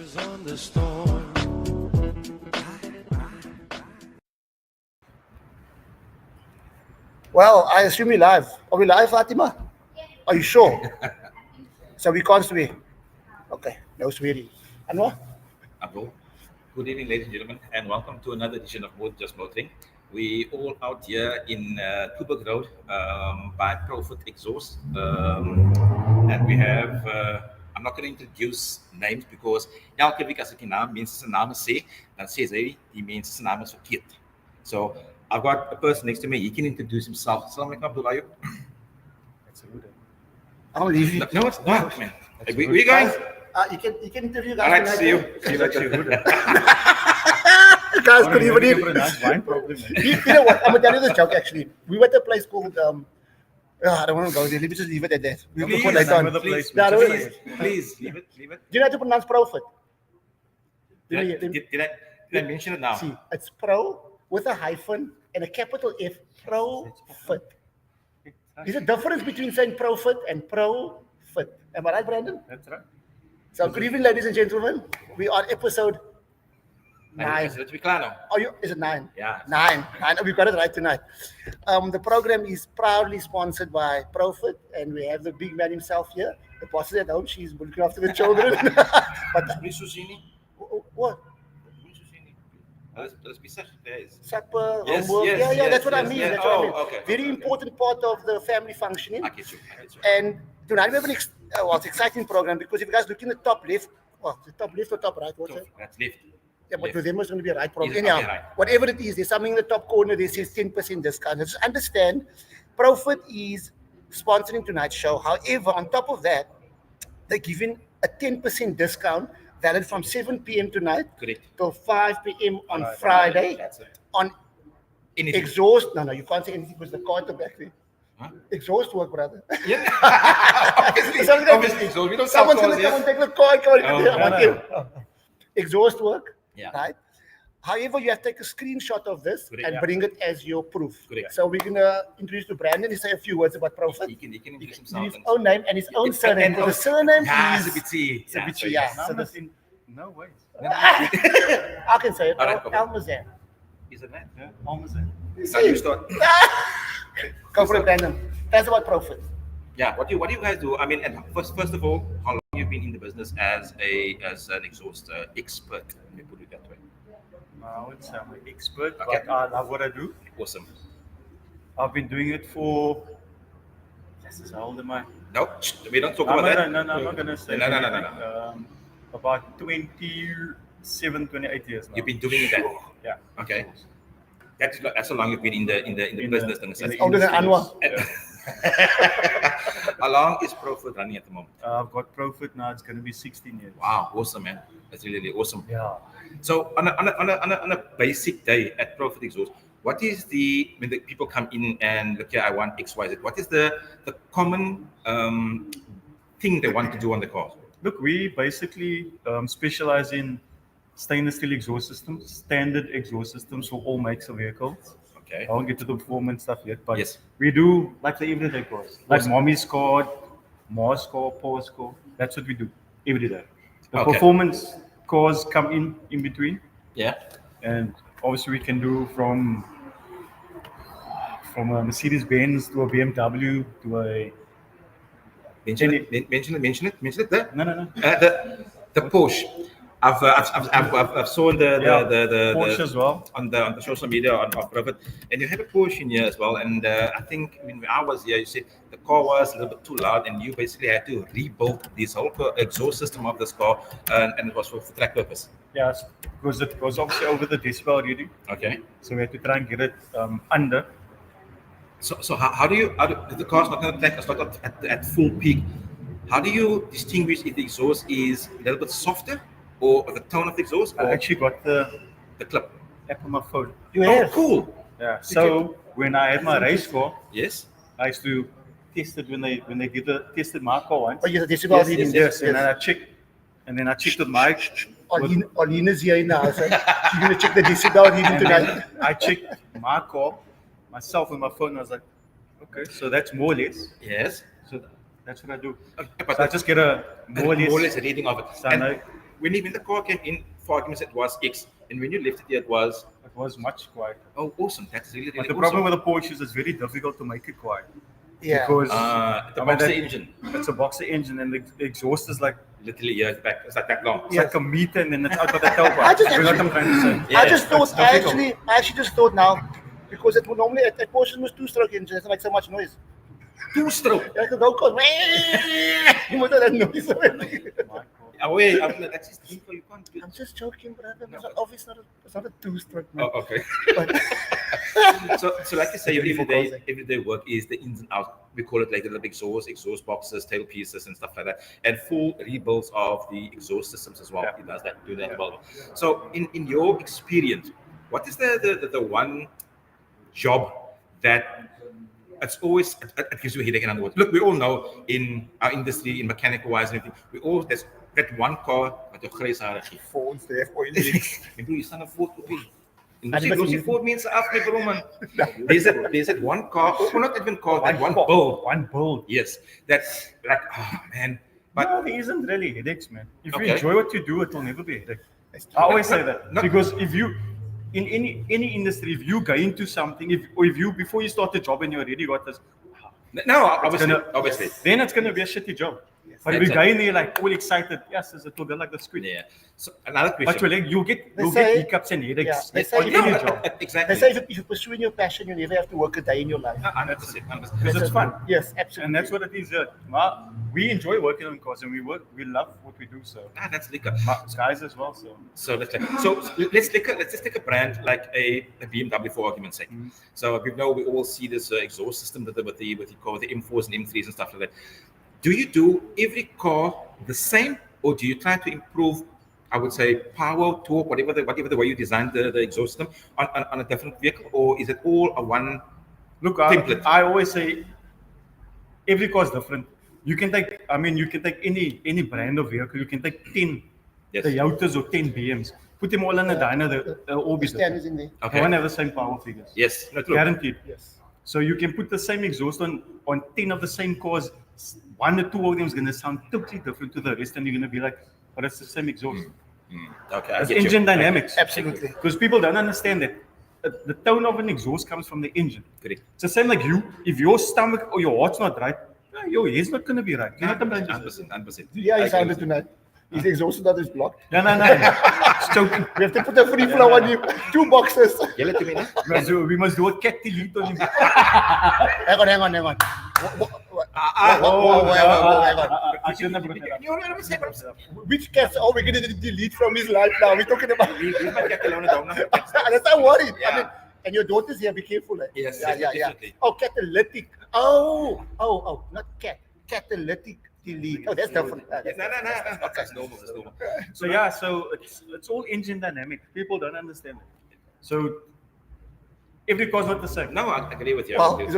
on the storm. Well, I assume we're live. Are we live, Fatima? Are you sure? So we can't swear. Okay, no swearing. Anwar? Abdul. Good evening, ladies and gentlemen, and welcome to another edition of More Just Motoring. We all out here in Kuberg Road by Profit Exhaust, and we have. I'm not going to introduce names because elke week as ek die mense se name sê, dan sê hy die mense se name is verkeerd. So I've got a person next to me. He can introduce himself. Assalamu alaikum, Abdul. Are you? That's a good one. I'll leave you. No, it's not, man. Where you going? You can interview guys. All right, see you. She's actually good. You guys could even Looking for a nice wine problem. you know what? I'm gonna tell you this joke actually. We were at a place called I don't want to go there. Let me just leave it at that. We'll Please, put later on. another place. No, no, Please, leave it. Do you know how to pronounce Profit? Did I mention it now? See, it's pro with a hyphen and a capital F. Profit. There's a difference between saying profit and profit. Am I right, Brandon? That's right. So good evening, ladies and gentlemen. We are episode 9. Let's be clear now. Is it 9? Yeah. 9. We've got it right tonight. The program is proudly sponsored by Profit, and we have the big man himself here. The boss is at home. She's looking after the children. But what? Let's be such days. Supper, Yes, homework. yes, Yeah, that's yes, what I yes, mean. yes. That's what I mean. Oh, okay. Very important part of the family functioning. I get you. And tonight we have it's an exciting program because if you guys look in the top left, the top left or top right, what's it? That's left. Yeah, but Left. for them it's going to be a right program. Is it? Anyhow, Okay, right. whatever it is, there's something in the top corner that says 10% discount. Just understand, Profit is sponsoring tonight's show. However, on top of that, they're giving a 10% discount valid from 7 p.m. tonight Correct. till 5 p.m. on Friday That's it. on Anything. exhaust. No, you can't say anything because the car at the back there. Huh? Exhaust work, brother. Yeah. Someone's obviously. So we don't sell Someone's cars going to come and here. take the car. Come on, Oh, I want you. Exhaust work, Yeah. right? However, you have to take a screenshot of this Correct. and Yeah. bring it as your proof. Correct. So we're going to introduce to Brandon. He say a few words about Profit. He can introduce His himself. own name and his own It's- surname. and- Because the surname Yeah, is... Sabiti. Sabiti, yeah. So this, No way. I can say it. All right, go. Almazan. Is it that? Yeah, almost there. Now you start. Go for it, Brandon. That's about Profit. Yeah. What do you guys do? I mean, and first of all, how long you've been in the business as an exhaust expert? Let me put it that way. I would say I'm an expert, Okay. but I love what I do. Awesome. I've been doing it for. How old am I? No, we don't talk I'm about that. no, I'm not gonna say. No. anything. About 27, 28 years now. You've been doing that. Yeah. Okay. That's how long you've been in the business. Older than Anwar. Yeah. How long is Profit running at the moment? I've got Profit now. It's going to be 16 years. Wow, awesome, man. That's really awesome. Yeah. So on a basic day at Profit Exhaust, what is when the people come in and look here, I want X, Y, Z. What is the common thing they want to do on the car? Look, we basically specialize in stainless steel exhaust systems, standard exhaust systems for all makes of vehicles. Okay. I won't get to the performance stuff yet, but Yes. we do like the everyday cars, like Awesome. mommy's car, Mars car, Paul's car. That's what we do every day. The Okay. performance cars come in between, Yeah. and obviously we can do from a Mercedes Benz to a BMW to a Mention it there. no. The Porsche. I've saw the Porsche as well. on the social media on Profit, and you had a Porsche in here as well. And I think when I was here, you said the car was a little bit too loud, and you basically had to rebuild this whole exhaust system of this car, and it was for track purpose. Yes, because it goes obviously over the decibel reading, Okay. so we had to try and get it under. So how do the car's not going to track? It's not at full peak. How do you distinguish if the exhaust is a little bit softer or the tone of the exhaust I or actually got the the clip? app on my phone. You Oh, have. cool. Yeah. So when I had my race car, Yes. I used to test it when they tested my car once. Oh, yes, the decibel reading. Yes, and then I checked with my. Arlene is here in the house. Right? She's going to check the decibel reading And tonight. then I checked my car myself with my phone. And I was like, okay, so that's more or less. Yes. So that's what I do. Okay, So I just get a more or less. reading of it. So And I know when the car came in, for arguments, it was X, and when you left it here, it was. It was much quieter. Oh, awesome! That's really, really But the awesome. problem with the Porsche is it's very difficult to make it quiet. Yeah. Because the boxer engine. It's a boxer engine, and the exhaust is like Literally, yeah, it's back. It's like that long. it's like a meter, and then it's out of the tailpipe. I just You know what I'm trying to say? I just thought, it's difficult. I actually just thought now, because it would normally, at Porsche was 2-stroke engine, it doesn't make so much noise. 2-stroke. I could go cause, you must have that noise already. Oh wait, that's just the info you can't do. I'm just joking, brother. It's not, obviously it's not a 2-stroke, man. Oh, okay. But- So like you say, your Beautiful cars, everyday work is the ins and outs. We call it like the exhaust boxes, tail pieces, and stuff like that, and full rebuilds of the exhaust systems as well. Yeah. It does that, do that well. So in your experience, what is the one job that it's always it gives you a headache? In other words, look, we all know in our industry, in mechanical wise and everything, we all there's that one car met 'n grys haartjie. Phones there for you. Ek bedoel, jy staan 'n Ford op hier. En Maar jy dit was los die nie- Ford mense af, my bro man. There's that one car, or not even car, that one car, build. One build. Yes, that's like, oh man. But No, there isn't really headaches, man. If Okay. you enjoy what you do, it will never be a headache. That's I always say that Not- because if you, in any industry, if you go into something, if you before you start the job and you already got this, no, obviously, gonna- obviously. then it's gonna be a shitty job. But if you go in there like all excited, yes, it will be like the squid. Yeah. So another But question. you'll get They say- hiccups and headaches Yeah, they say on if any you- job Exactly. They say if you're pursuing your passion, you never have to work a day in your life. 100%. because it's fun. Yes, absolutely. And that's what it is. Well, we enjoy working on cars and we love what we do. So That's liquor. guys as well. So So let's just take a brand like a BMW for argument's sake. Mhm. So we know we all see this exhaust system with the M4s and M3s and stuff like that. Do you do every car the same, or do you try to improve? I would say power, torque, whatever the way you design the exhaust system on a different vehicle, or is it all a one? look, Template. I always say every car is different. You can take any brand of vehicle. You can take 10 Yes. Toyotas or 10 BMs. Put them all in a dyno. They'll all be Stand different. is in there. They Okay. won't have the same power figures. Yes. No, true. Guaranteed. Yes. So you can put the same exhaust on 10 of the same cars. One or two of them is going to sound totally different to the rest, and you're going to be like, but it's the same exhaust. Okay. I It's get you. engine dynamics. Absolutely. Because people don't understand that the tone of an exhaust comes from the engine. Correct. It's the same like you. If your stomach or your heart's not right, your head's not going to be right. You know what I'm trying to say? 100%. Yeah, I he agree sounded with you. tonight. His exhaust that is blocked. No. It's joking. We have to put a free flow on you. 2 boxes. Julle twee mense? We must do a cat delete on him. Hang on. Whoa, hang on. I shouldn't have brought that up. No, let me say what I'm saying. Which cats are we going to delete from his life now? We're talking about. Leave my cat alone down now. That's not worried. Yeah. I mean, and your daughter's here. Be careful. Eh? Yes, Yeah. definitely. Oh, catalytic. Oh, not cat. Catalytic delete. Oh, that's different. No. That's normal. That's normal. So yeah, so it's all engine dynamic. People don't understand it. So every car's not the same. No, I agree with you. Well, there's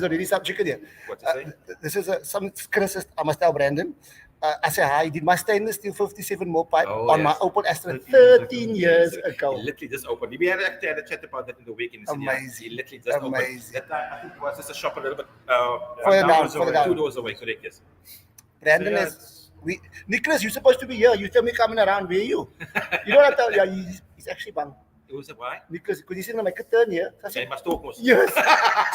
already some chicken here. What to say? This is some criticism. I must tell Brandon. I say hi. Did my stainless steel 57 more pipe Oh, on my yes. Opel Astra 13 years ago. He literally just opened. We had a chat about that in the week. Amazing. He literally just opened. Amazing. That time, I think it was just a shop a little bit. Further down, doors further away. down. 2 doors away, correct? Yes. Brandon So, yeah, is. Nicholas, you're supposed to be here. You tell me coming around. Where are you? You know what I tell you? He's actually bang. It was a why? Nicholas, because he's saying, make a turn here. So I Jy said, must talk mos. yes. So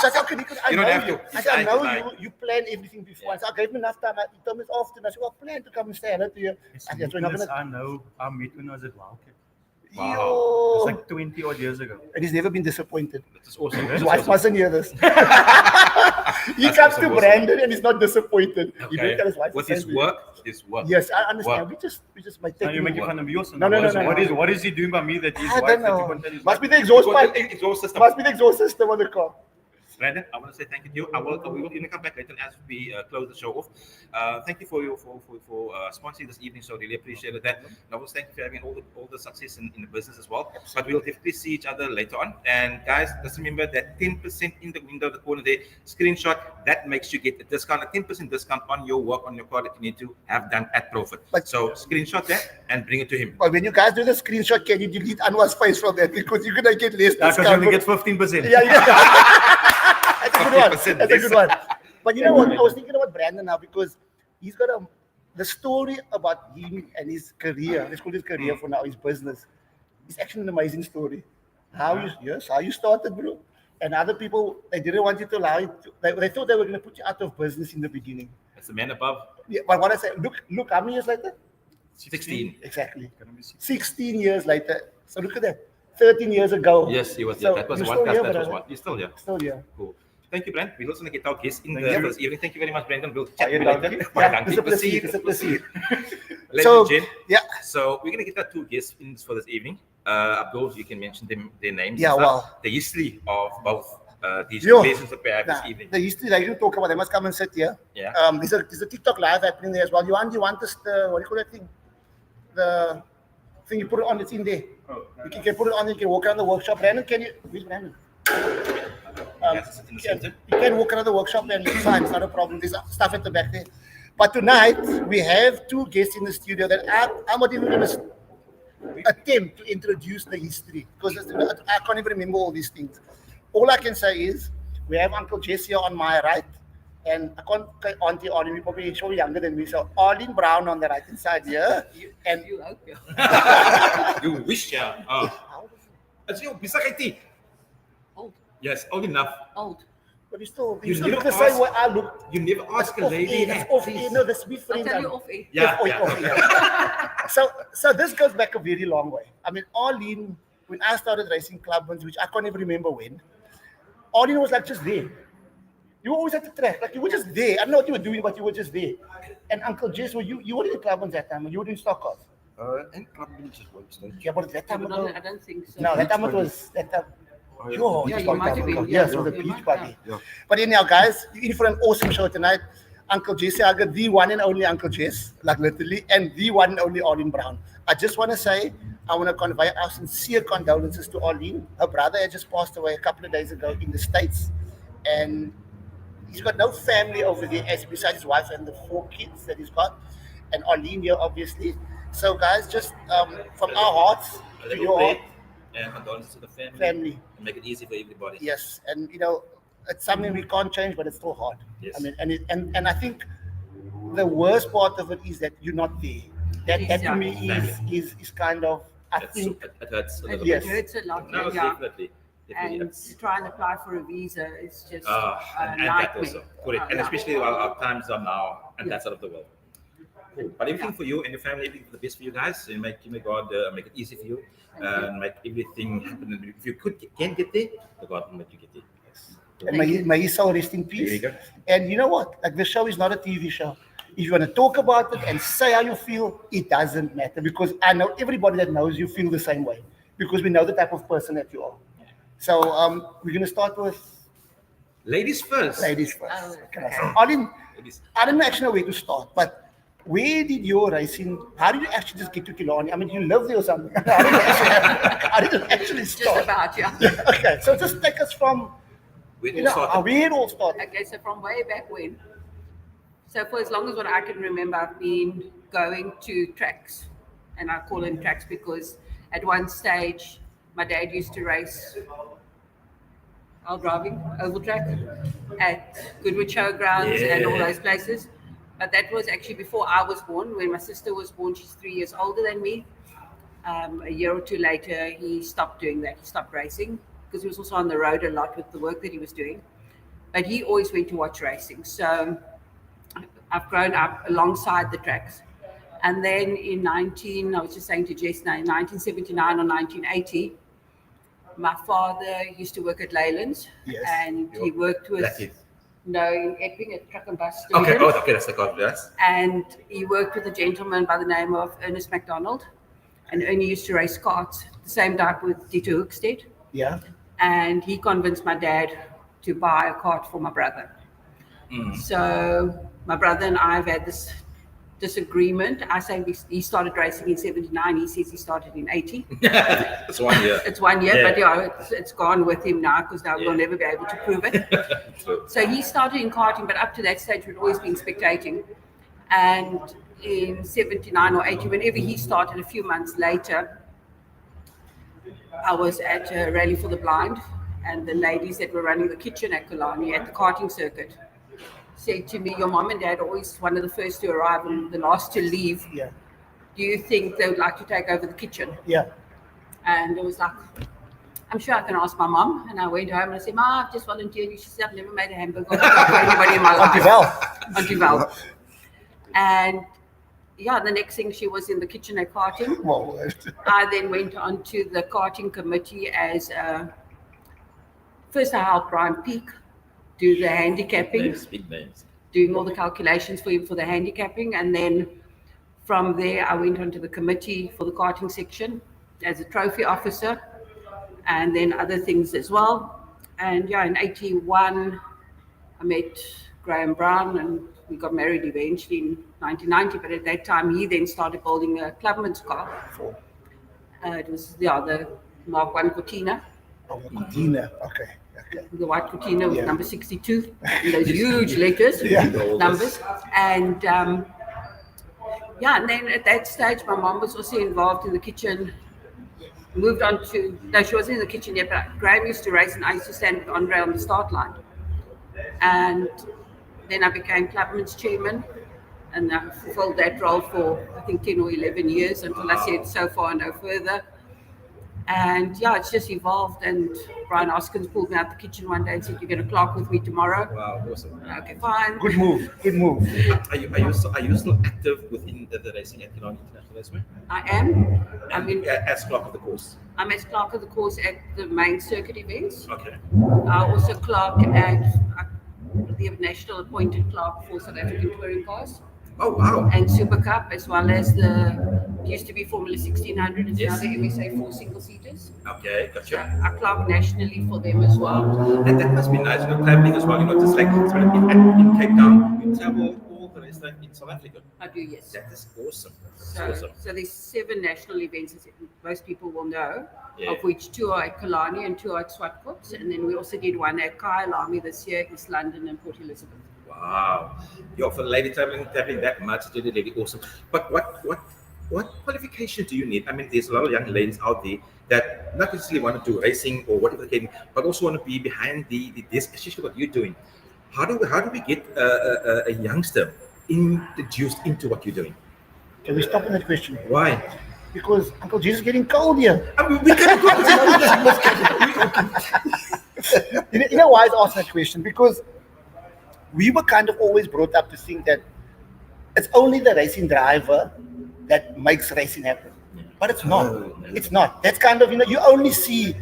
I said, okay, Nicholas, I You know don't have you. to. I said, I It's know fine. you plan everything before. I said, I gave him enough time. He told me it's often. I said, well, plan to come and stay here to you. It's I said, we're not Nicholas, gonna. I know. I met when I was at Wildcat. Wow. Yo. It's like 20 odd years ago. And he's never been disappointed. That is awesome. His wife mustn't hear this. He That's comes awesome, to awesome. Brandon and he's not disappointed. He Okay. didn't tell his wife. With the his same thing. work, his work. Yes, I understand. Work. We just might Now take you're making work. fun of me also. No, What is he doing by me that his I wife don't that you know. can't tell his Must wife? be the exhaust Because pipe. the exhaust system. Must be the exhaust system on the car. Brandon, I want to say thank you to you. We will even come back later as we close the show off. Thank you for sponsoring this evening. So really appreciated that. And I also thank you for having all the success in the business as well. But we'll definitely see each other later on. And guys, just remember that 10% in the window, the corner there, screenshot, that makes you get a discount, a 10% discount on your work on your car that you need to have done at Profit. But- So screenshot that and bring it to him. But when you guys do the screenshot, can you delete Anwar's face from that? Because you're going to get less Because discount. you only get 15%. Yeah. That's a good one. 50% That's a good one. But you know what? I was thinking about Brandon now because he's got a the story about him and his career, let's call it career for now, his business, is actually an amazing story. How you started, bro. And other people, they didn't want you to allow it. They thought they were going to put you out of business in the beginning. That's the man above. Yeah, but what I say, look, how many years later? 16. Exactly. 16 years later. So look at that. 13 years ago. Yes, he was. So That was you're one still class. here, That was brother. one. You're still here. Still here. Cool. Thank you, Brent. We're also going to get our guests in Thank the you. first evening. Thank you very much, Brendan. We'll Oh, chat yeah, later. yeah, Thank it's you. a proceed. It's a proceed. Ladies So, and gents, yeah. so we're going to get our two guests in for this evening. Abdul, you can mention their names. Yeah, and stuff. well. The history of both these Yo, places that we have this Nah, evening. the history, like you talk about, they must come and sit here. Yeah. There's a TikTok live happening there as well. You want this, what do you call that thing? The thing you put it on, it's in there. You can put it on, you can walk around the workshop. Brandon, where's Brandon? Yes, in the center. You can walk around the workshop and it's fine, it's not a problem. There's stuff at the back there. But tonight, we have two guests in the studio that I'm not even going to attempt to introduce the history because I can't even remember all these things. All I can say is we have Uncle Jess here on my right, and I can't say Auntie Arlene, probably show younger than me. So Arlene Brown on the right hand side here, and You hope, yeah. You wish, yeah. As you, bisa IT. Old. Yes, old enough. Old. but you still You look never the same ask- way I look. You never ask a Off lady. air, that's off air. No, that's be I'll friends. tell you off air. Yeah, Off yeah. air. So this goes back a very long way. I mean, Arlene, when I started racing club ones, which I can't even remember when, Arlene was like just there. You were always at the track, like you were just there. I don't know what you were doing, but you were just there. And Uncle Jess, you were in the club ones that time, you were doing stock cars. And club just once, don't you? Yeah, but that Yeah, time but ago, I don't think so. no, that time it was that time. Oh, yeah. Yo, Yeah, it's you long might time have ago. been. Yes, Yeah, with the you beach might, party. yeah. But anyhow, guys, you're in for an awesome show tonight. Uncle Jesse, I got the one and only Uncle Jess, like literally, and the one and only Arlene Brown. I just want to say, I want to convey our sincere condolences to Arlene. Her brother had just passed away a couple of days ago in the States, and he's got no family over there as besides his wife and the 4 kids that he's got, and Arlene here, obviously. So, guys, just from our hearts A to little your heart, prayer and condolences to the family. family. And make it easy for everybody. Yes, and it's something we can't change, but it's still hard. Yes. I mean, and I think the worst part of it is that you're not there. That to me is kind of, I think, It hurts a little Yes. It hurts a lot. No, yeah. definitely. And to try and apply for a visa is just And a that nightmare. also. Correct. And Yeah. especially our times are now and Yeah. that side of the world. Cool. But everything for you and your family, everything for the best for you guys. And may God make it easy for you and make everything happen. And if you can get there, God will make you get there. and may his soul rest in peace. There you go. And you know what? Like, the show is not a TV show. If you want to talk about it and say how you feel, it doesn't matter, because I know everybody that knows you feel the same way, because we know the type of person that you are. So we're going to start with Ladies first. ladies first. Oh, Can I say? Arlene, Ladies. I don't actually know where to start, but where did your racing, how did you actually just get to Killarney? I mean, you live there or something? How did it actually Just start? about, yeah. Okay, so just take us from, We you all know, started. where it all started. Okay, so from way back when. So for as long as what I can remember, I've been going to tracks. And I call them tracks because at one stage, my dad used to race while driving oval track at Goodwood Showgrounds and all Yeah. those places. But that was actually before I was born. When my sister was born, she's 3 years older than me. A year or two later, he stopped doing that. He stopped racing because he was also on the road a lot with the work that he was doing. But he always went to watch racing. So I've grown up alongside the tracks. And then I was just saying to Jess now, in 1979 or 1980, my father used to work at Leyland's. Yes. And he worked with, That is. no, in Epping at Truck and Bus Okay, Division. okay, that's the card. Yes. And he worked with a gentleman by the name of Ernest MacDonald. And Ernie used to race karts, the same type with Tito Hoekstedt. Yeah. And he convinced my dad to buy a kart for my brother. So my brother and I have had this disagreement. I say he started racing in 79. He says he started in 80. It's 1 year. It's 1 year, Yeah. but yeah, it's gone with him now because now Yeah. we'll never be able to prove it. True. So he started in karting, but up to that stage, we'd always been spectating. And in 79 or 80, whenever he started, a few months later, I was at a rally for the blind, and the ladies that were running the kitchen at Killarney at the karting circuit said to me, "Your mom and dad are always one of the first to arrive and the last to leave. Yeah. Do you think they would like to take over the kitchen?" Yeah. And it was like, "I'm sure I can ask my mom." And I went home and I said, "Ma, I've just volunteered." She said, "I've never made a hamburger or cooked for anybody in my life." Auntie Val. Auntie Val. And yeah, the next thing she was in the kitchen at karting. Well, I then went on to the karting committee as first I helped Brian Peak do the handicapping, Names, big names. doing all the calculations for him for the handicapping. And then from there, I went on to the committee for the karting section as a trophy officer and then other things as well. And yeah, in 81, I met Graham Brown and we got married eventually in 1990. But at that time, he then started building a clubman's car. It was the Mark 1 Cortina. Oh, Cortina. Okay. The white Cortina with Yeah. number 62, and those huge letters, Yeah. numbers. And and then at that stage, my mom was also involved in the kitchen. Moved on to, no, she wasn't in the kitchen yet, but Graham used to race and I used to stand with Andre on the start line. And then I became clubman's chairman and I fulfilled that role for, I think, 10 or 11 years until I said so far no further. And yeah, it's just evolved. And Brian Hoskins pulled me out the kitchen one day and said, "You're going to clerk with me tomorrow." Wow, awesome. Okay, fine. Good move. Good move. Are you still active within the racing at Arlene International Raceway? I am. I mean, As clerk of the course. I'm as clerk of the course at the main circuit events. Okay. I also clerk at the national appointed clerk for South African touring cars Oh wow. and Super Cup, as well as the used to be Formula 1600. It's now Yes. the MSA 4 single seaters. Okay, So gotcha. I clerk nationally for them as well. And that must be nice, traveling as well. Just like in Cape Town, you travel all the rest in South Africa. I do, yes. That is awesome. That's So, awesome. so there's 7 national events, as most people will know, Yeah. of which 2 are at Kalani and 2 are at Swartkops. And then we also did one at Kyalami this year, East London and Port Elizabeth. Wow. Yo, for a lady traveling that much, it's really, really awesome. But what qualification do you need? I mean, there's a lot of young ladies out there that not necessarily want to do racing or whatever the case, but also want to be behind the this, especially what you're doing. How do we get a youngster introduced into what you're doing? Can we stop on that question? Why? Because Uncle Jesus is getting cold here. I mean, we can't go You know why I asked that question? Because we were kind of always brought up to think that it's only the racing driver that makes racing happen. But it's not. It's not. That's kind of, you only see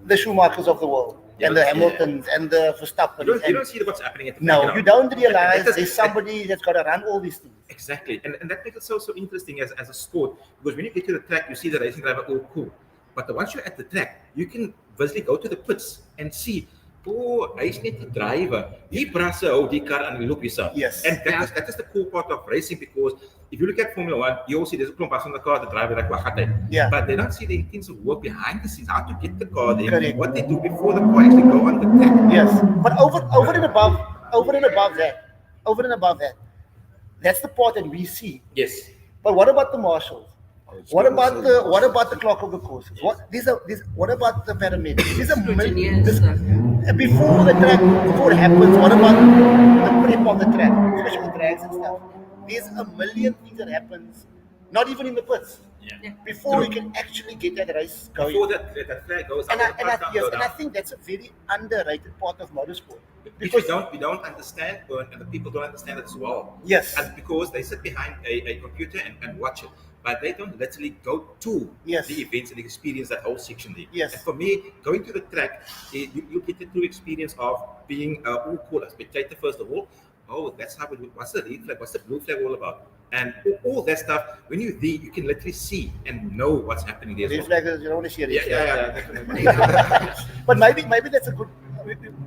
the Schumachers of the world and the Hamiltons and the Verstappen. You don't see what's happening at the No, back, you don't realize That- there's somebody that's got to run all these things. Exactly, and that makes it so interesting as a sport, because when you get to the track, you see the racing driver, oh cool, but once you're at the track, you can visually go to the pits and see, oh, hy's net die driver. Die brasse hou die kar aan die loop hierso. Yes. And that is the cool part of racing, because if you look at Formula 1, you all see there's a klomp on the car, the driver like wag hy. Yeah. But they don't see the intensive work behind the scenes, how to get the car there, Correct. what they do before the car actually go on the track. Yes, but over and above that, that's the part that we see. Yes. But what about the marshals? What about the clock of the course? What about the paramedics? These are Engineers, before it happens. What about the prep of the track, especially the drags and stuff? There's a million things that happens, not even in the pits, Yeah. before we can actually get that race going. Before that flag goes And up, I think that's a very underrated part of motorsport. because we don't understand, and the people don't understand it as well. Yes. And because they sit behind a computer and watch it, but they don't literally go to Yes. the events and experience that whole section there. Yes. And for me, going to the track, you get the true experience of being all called a spectator first of all. Oh, that's how it. What's the red flag? What's the blue flag all about? And all that stuff. When you're there, you can literally see and know what's happening there. Red As well. flag is, you don't want to see a red flag. Yeah. But maybe that's a good.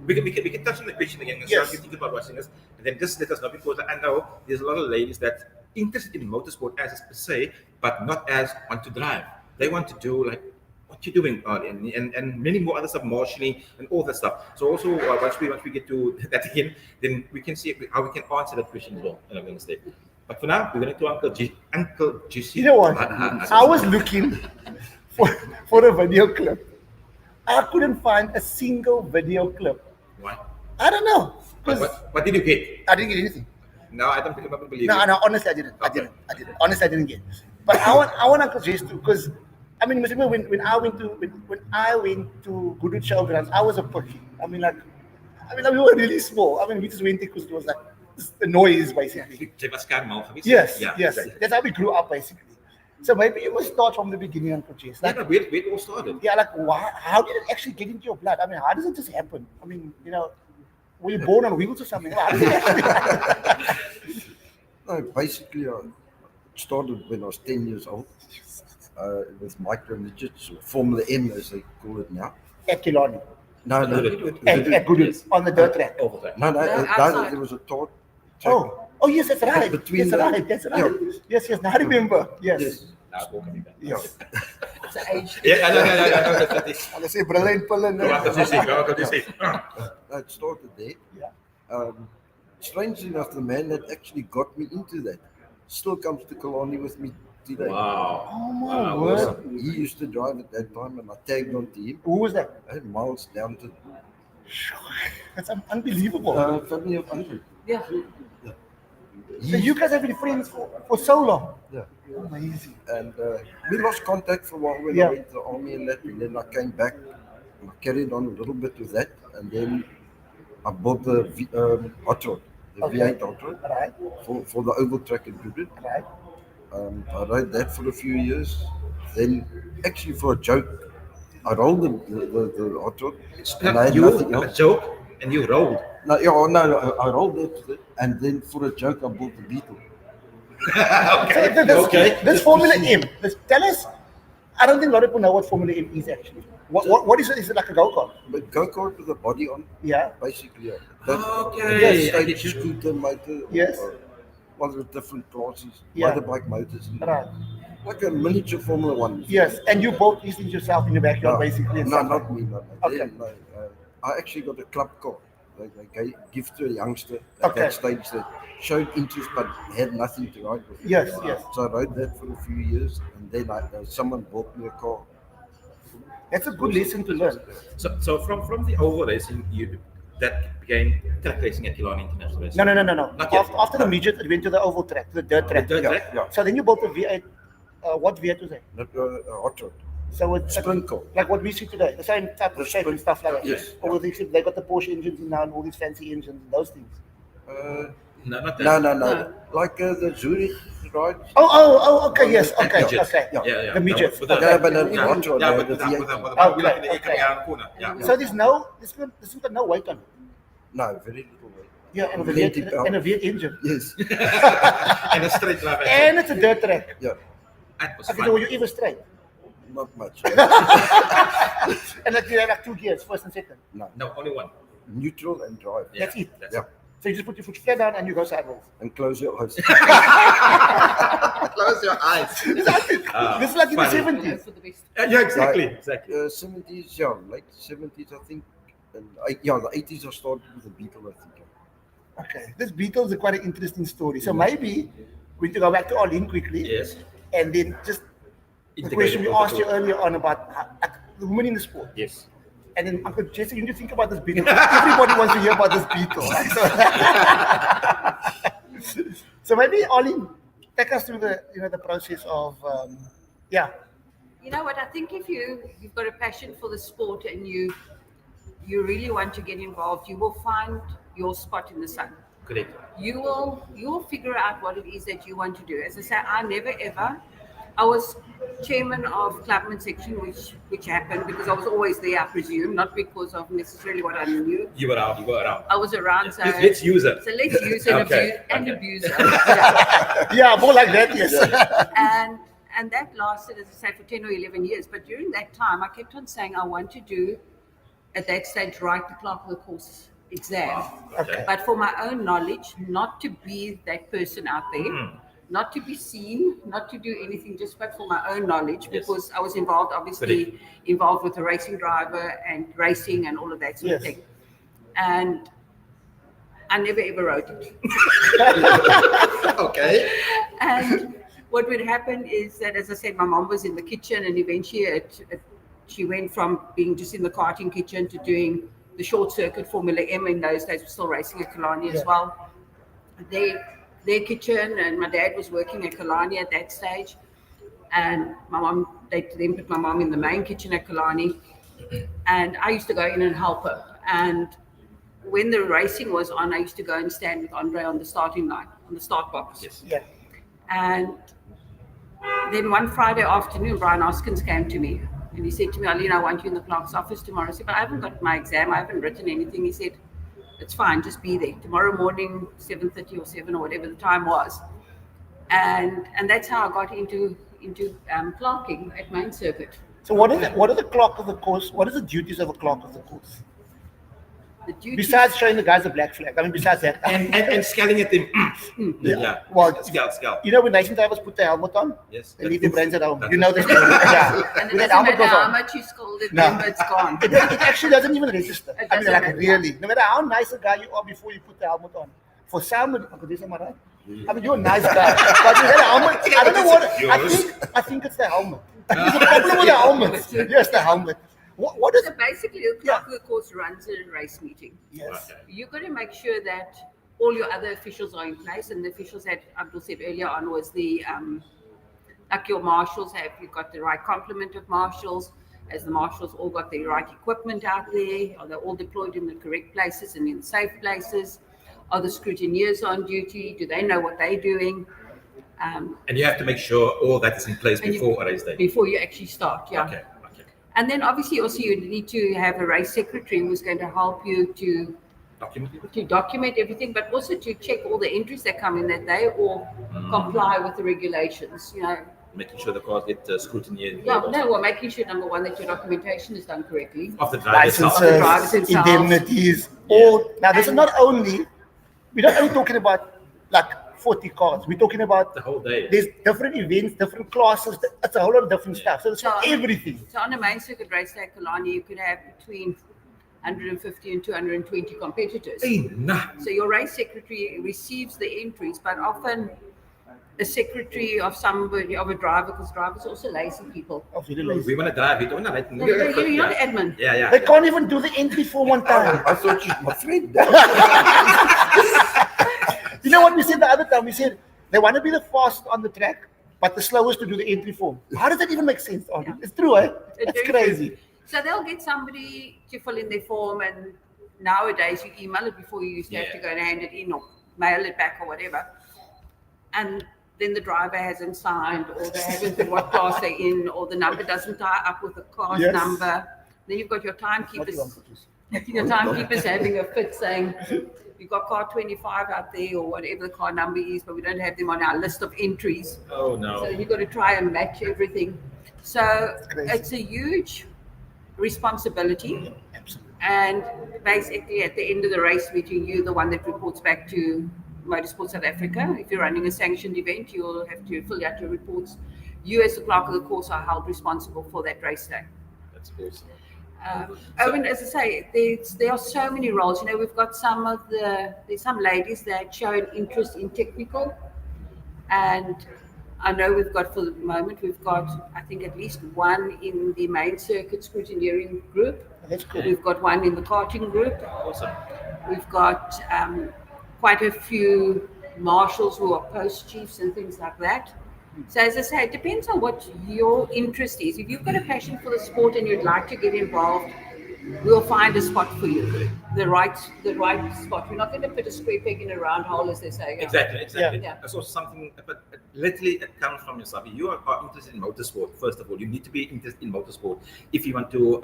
We can touch on the question again and Yes. start to think about watching this, and then just let us know, because I know there's a lot of ladies that interested in motorsport as per se, but not as want to drive. They want to do like what you're doing, and many more other stuff, marshalling and all that stuff. So also once we get to that again, then we can see how we can answer that question as well. And I'm going to stay. But for now, we're going to Uncle GC. You know what? I was looking for a video clip. I couldn't find a single video clip. Why? I don't know. What did you get? I didn't get anything. No, I don't believe No, you. no, honestly, I didn't. Okay. I didn't. Honestly, I didn't get. But I want Uncle Jess to, because I mean, Mr. When I went to Goodwood Showgrounds, I was a pookie. We were really small. We just went there because it was like the noise, basically. Jy was karmal geweest. Yes, Yeah, yes. exactly. That's how we grew up, basically. So maybe you must start from the beginning, Uncle Jess. Yeah, Like, no, where it all started. yeah, like how did it actually get into your blood? How does it just happen? Were you born on wheels or something? How did it actually No, basically, I started when I was 10 years old with micro midgets, or Formula M as they call it now. at Killarney? No, no, Goodwood. At Goodwood, Yes. on the dirt track. Over there. no, outside. there was a tart. Oh, yes, that's right. Between That's right. Yes, now I remember. Yes. Yes. Nou, ek ook nie. Yeah. It's an age. Ja, dat is. And I say brilliant pillen. Wat kan jy sê? Wat kan jy sê? It started there. Yeah. Strangely enough, the man that actually got me into that still comes to Killarney with me today. Wow. Oh my Wow, word. awesome. He used to drive at that time, and I tagged on to him. Who was that? Miles down to That's unbelievable. family of 100. Yeah. So you guys have been friends for so long. Yeah. Amazing. And we lost contact for a while when Yeah. I went to the army and that, and then I came back and I carried on a little bit with that, and then I bought the hot rod, the Okay. V8 hot rod Right, for the oval track in Goodwood. right. I rode that for a few years. Then, actually, for a joke, I rolled the hot rod. And I had nothing You a else. joke and you rolled. No, I rolled it, and then for a joke, I bought the Beetle. Okay. This Formula M. Tell us. I don't think a lot of people know what Formula M is actually. What is it? Is it like a go-kart? But go-kart with a body on, Yeah. basically. Yeah. Okay. That stage scooter motor. Yes. One of the different classes, Yeah. motorbike motors. Right. Like a miniature Formula One. Yes. And you bought these things yourself in your backyard, No, basically. and no, stuff. not me. No. Okay. No, I actually got a club car. They give to a youngster at Okay. that stage that showed interest but had nothing to ride with. Yes, yes. So I rode that for a few years, and then someone bought me a car. That's a good lesson to learn. So from the oval racing, that became track racing at Killarney International Racing. No. Not yet. After the midget, it went to the oval track, the dirt track. The dirt track? Yeah. So then you bought the V8. What V8 was that? Not a hot rod. So it's Sprint car. like what we see today, the same type of The shape and sprint- stuff like that. yes. All these they got the Porsche engines in now and all these fancy engines and those things. No, not that. No. Like the Zurich rides. Okay, yes, okay, midgets. okay. Yeah. The midgets. With the- Okay. Yeah, but the Yeah, hot rod, yeah, the with the V8. okay. Okay. Corner. Yeah. So there's no, this has got no weight on it. No, very little weight. Yeah, and a Plenty V8, power. and a V8 engine. Yes. And a straight drive. And it's a dirt track. Yeah. That was Okay, so were you fun. ever straight? Not much. And like you have like 2 gears, first and second. No. No, only one. Neutral and drive. Yeah, That's it. That's Yeah. So you just put your foot flat down and you go sideways. And close your eyes. Close your eyes. This is like in the funny. 70s. For the best. Yeah, exactly. 70s, yeah, late 70s, I think. And the 80s I started with the Beetle, I think. Okay, this Beatles is quite an interesting story. So maybe we need to go back to Arlene quickly. Yes. And then just the Integrate question we all the asked you two. earlier on about the women in the sport. Yes. And then Uncle Jesse, you need to think about this Beetle. Everybody wants to hear about this Beetle. Right? So maybe Arlene, take us through the process of You know what? I think if you've got a passion for the sport and you really want to get involved, you will find your spot in the sun. Correct. You will figure out what it is that you want to do. As I say, I was chairman of clubman section, which happened because I was always there, I presume, not because of necessarily what I knew. You were around. I was around, so Let's use it. So let's use it Okay, and okay. abuse it. Yeah. yeah, more like that, yes. And that lasted, as I say, for 10 or 11 years. But during that time, I kept on saying I want to do, at that stage, write the clerk of the course exam. Okay. But for my own knowledge, not to be that person out there, not to be seen, not to do anything, just but for my own knowledge, Yes. because I was involved with a racing driver and racing and all of that sort of Yes. thing. And I never ever wrote it. Okay. And what would happen is that, as I said, my mom was in the kitchen, and eventually she went from being just in the karting kitchen to doing the short circuit Formula M in those days, was still racing at Killarney as well. Their kitchen, and my dad was working at Killarney at that stage. And my mom, they then put my mom in the main kitchen at Killarney. And I used to go in and help her. And when the racing was on, I used to go and stand with Andre on the starting line, on the start box. Yes. Yeah. And then one Friday afternoon, Brian Hoskins came to me and he said to me, Arlene, I want you in the clerk's office tomorrow. I said, but I haven't got my exam. I haven't written anything. He said, it's fine, just be there. Tomorrow morning, 7:30 or 7 or whatever the time was. And that's how I got into clerking at main circuit. So what are the clock of the course? What is the duties of a clock of the course? The duties, Besides showing the guys a black flag. I mean, besides that. And scaling at them. Yeah. Well, Scale. you know when racing drivers put the helmet on? Yes. They leave their brains at home. That's You know the story. Yeah. and it When that doesn't helmet matter goes how on. much you scolded No. them, it's gone. It actually doesn't even register. It I mean, doesn't like matter. really. No matter how nice a guy you are before you put the helmet on. For some, am I right? I mean, you're a nice guy, but you had a helmet. I don't know what. I think it's the helmet. There's a problem with the helmet. Yes, the helmet. What is So basically, the clerk of the course runs a race meeting. Yes. Okay. You've got to make sure that all your other officials are in place, and the officials that Abdul said earlier on was the like your marshals, have you got the right complement of marshals? Has the marshals all got the right equipment out there? Are they all deployed in the correct places and in safe places? Are the scrutineers on duty? Do they know what they're doing? And you have to make sure all that is in place And you- before a race day. Before you actually start, yeah. Okay. And then obviously also you need to have a race secretary who's going to help you to document everything, but also to check all the entries that come in that they all comply with the regulations, you know. Making sure the cars get scrutiny. Yeah, no, well, making sure, number one, that your documentation is done correctly. Of the driver itself. The drivers licenses, themselves. indemnities, all. Now, this is not only, we're not only talking about like 40 cars. We're talking about The whole day. there's different events, different classes. It's a whole lot of different stuff. So it's for everything. So on a main circuit race day at Killarney, you could have between 150 and 220 competitors. Hey, nah. So your race secretary receives the entries, but often a secretary of somebody, of a driver, because drivers are also lazy people. Oh, really lazy. We want to drive. We don't want to write. No, you're not admin. Yeah. They can't even do the entry form on time. I thought you my friend. You know what we said the other time? We said they want to be the fastest on the track, but the slowest to do the entry form. How does that even make sense? Yeah. It's true, eh? It's It's very crazy. true. So they'll get somebody to fill in their form, and nowadays you email it before you used to have to go and hand it in or mail it back or whatever. And then the driver hasn't signed, or they haven't put what class they're in, or the number doesn't tie up with the class Yes. number. Then you've got your What do timekeepers. you want to do? Your timekeeper's having a fit saying, you've got car 25 out there or whatever the car number is, but we don't have them on our list of entries. Oh So no. you've got to try and match everything. So Crazy. it's a huge responsibility. Absolutely. And basically at the end of the race meeting, you're the one that reports back to Motorsport South Africa. If you're running a sanctioned event, you'll have to fill out your reports. You as the clerk of the course are held responsible for that race day. That's awesome. Owen, as I say, there are so many roles. You know, we've got there's some ladies that show an interest in technical, and I know we've got I think at least one in the main circuit scrutineering group. That's cool. We've got one in the karting group. Awesome. We've got quite a few marshals who are post chiefs and things like that. So as I say, it depends on what your interest is. If you've got a passion for the sport and you'd like to get involved, we'll find a spot for you, the right spot. We're not going to put a square peg in a round hole, as they say. Exactly. Yeah. That's also something, but literally it comes from yourself. If you are interested in motorsport, first of all, you need to be interested in motorsport if you want to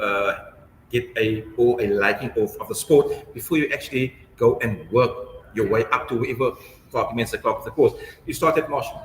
get a liking of the sport before you actually go and work your way up to whatever arguments the clock of the course. You start at marshal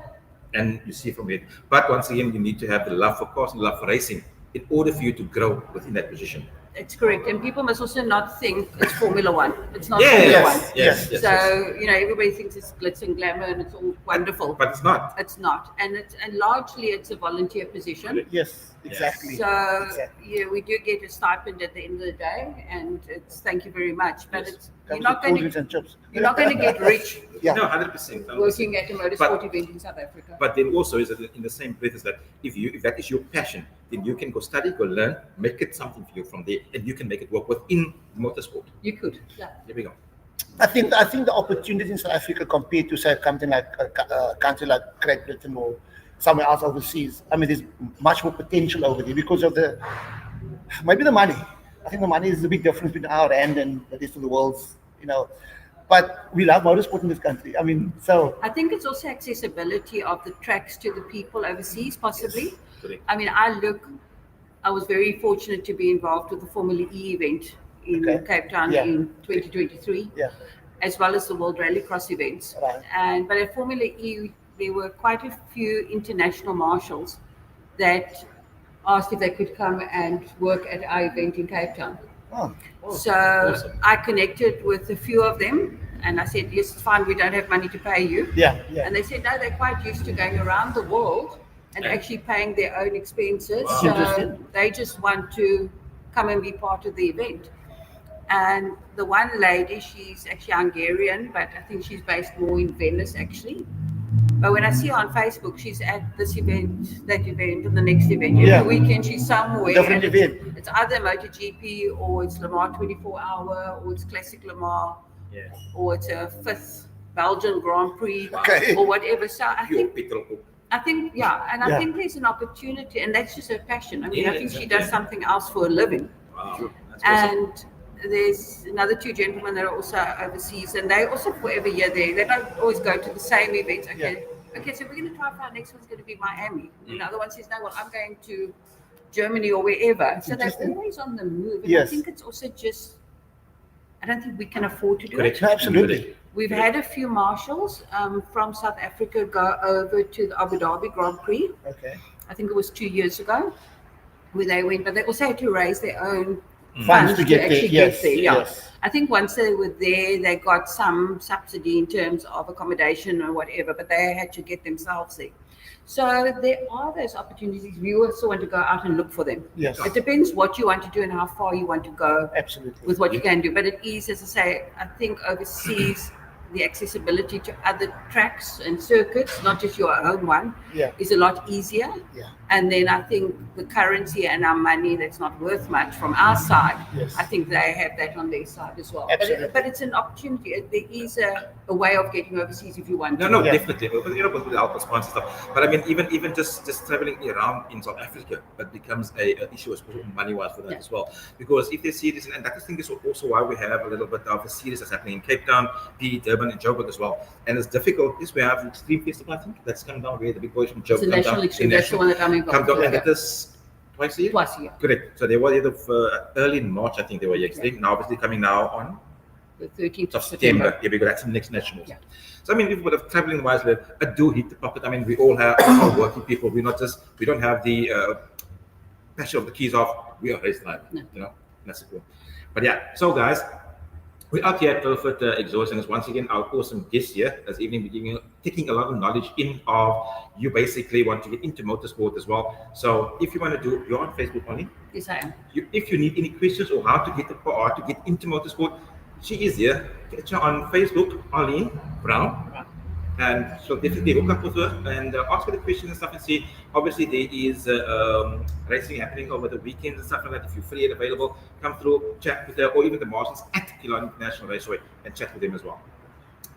and you see from it. But once again, you need to have the love for cars and love for racing in order for you to grow within that position. It's correct. And people must also not think it's Formula One. It's not Yes, Formula yes, One. yes. So, you know, everybody thinks it's glitz and glamour and it's all wonderful. But it's not. It's not. And largely it's a volunteer position. Yes, exactly. So Exactly. yeah, we do get a stipend at the end of the day, and it's thank you very much. But Yes. comes not to cold gonna- drinks and chips. You're not going to get rich Yeah. No, 100%. working at a motorsport event in South Africa. But then also is that in the same breath is that if that is your passion, then you can go study, go learn, make it something for you from there, and you can make it work within motorsport. You could. Yeah. There we go. I think the opportunities in South Africa compared to say a country like Great Britain or somewhere else overseas, I mean, there's much more potential over there because of maybe the money. I think the money is the big difference between our end and the rest of the world's, But we love motorsport in this country. I mean, so I think it's also accessibility of the tracks to the people overseas, possibly. Correct. I mean, I was very fortunate to be involved with the Formula E event in Okay. Cape Town Yeah. in 2023, yeah, as well as the World Rallycross events. Right. But at Formula E, there were quite a few international marshals that asked if they could come and work at our event in Cape Town. oh, So awesome. I connected with a few of them, and I said, yes, it's fine, we don't have money to pay you. yeah. And they said, no, they're quite used to going around the world and Yeah. actually paying their own expenses. Wow. So Interesting. they just want to come and be part of the event. And the one lady, she's actually Hungarian, but I think she's based more in Venice, actually. But when I see her on Facebook, she's at this event, that event, and the next event. Yeah. Every weekend she's somewhere. Different and event. It's either MotoGP or it's Le Mans 24-hour or it's Classic Le Mans Yeah. or it's a fifth Belgian Grand Prix Okay. or whatever. So I Pure think, petrol. yeah, and Yeah. I think there's an opportunity, and that's just her passion. I mean, Yeah, I think she exactly. does something else for a living. Wow. That's awesome. And there's another two gentlemen that are also overseas, and they also forever here there. They don't always go to the same events. Okay, so we're going to try for our next one's going to be Miami. And the other one says, no, well, I'm going to Germany or wherever. So they're Interesting. always on the move. And Yes. I think it's also just, I don't think we can afford to do Correct. it. No, absolutely. We've had a few marshals from South Africa go over to the Abu Dhabi Grand Prix. Okay. I think it was 2 years ago where they went, but they also had to raise their own Funds to get there. actually Yes. get there. Yeah. Yes. I think once they were there, they got some subsidy in terms of accommodation or whatever, but they had to get themselves there. So there are those opportunities. We also want to go out and look for them. Yes. It depends what you want to do and how far you want to go Absolutely. with what you can do. But it is, as I say, I think overseas, the accessibility to other tracks and circuits, not just your own one, Yeah. is a lot easier. Yeah. And then I think the currency and our money that's not worth much from our side, Yes. I think they have that on their side as well. Absolutely. But it's an opportunity. There is a way of getting overseas if you want No, to. no, Yeah. definitely. But, with the help of sponsor stuff. But I mean, even just traveling around in South Africa, it becomes a issue, especially money-wise for them Yeah. as well. Because if they see this, and that I think is also why we have a little bit of a series that's happening in Cape Town, Durban, and Joburg as well. And it's difficult. Is we have Extreme Festival, I think that's coming down where the big boys from Joburg It's a come national down. extreme. That's the one that I'm involved Come down, with. and it is twice a year. Twice a year. Correct. So they were either early in March, I think they were yesterday. Now, obviously, coming now on The 13th of September. Yeah, because that's the next nationals. Yeah. So I mean, if we have traveling wise, I do hit the pocket. I mean, we all have our working people. We don't have the passion of the keys off. We are race driver, No. that's cool. But yeah, so guys, we're out here at Perfect Exhaust, and it's once again our awesome guest here this evening. We're taking a lot of knowledge in of you basically want to get into motorsport as well. So if you want to do, you're on Facebook only. Yes, I am. If you need any questions or how to get into motorsport, she is here. Catch her on Facebook, Arlene Brown, and so definitely hook up with her and ask her the questions and stuff and see. Obviously, there is racing happening over the weekends and stuff like that. If you're free and available, come through, chat with her, or even the marshals at Killarney International Raceway and chat with them as well.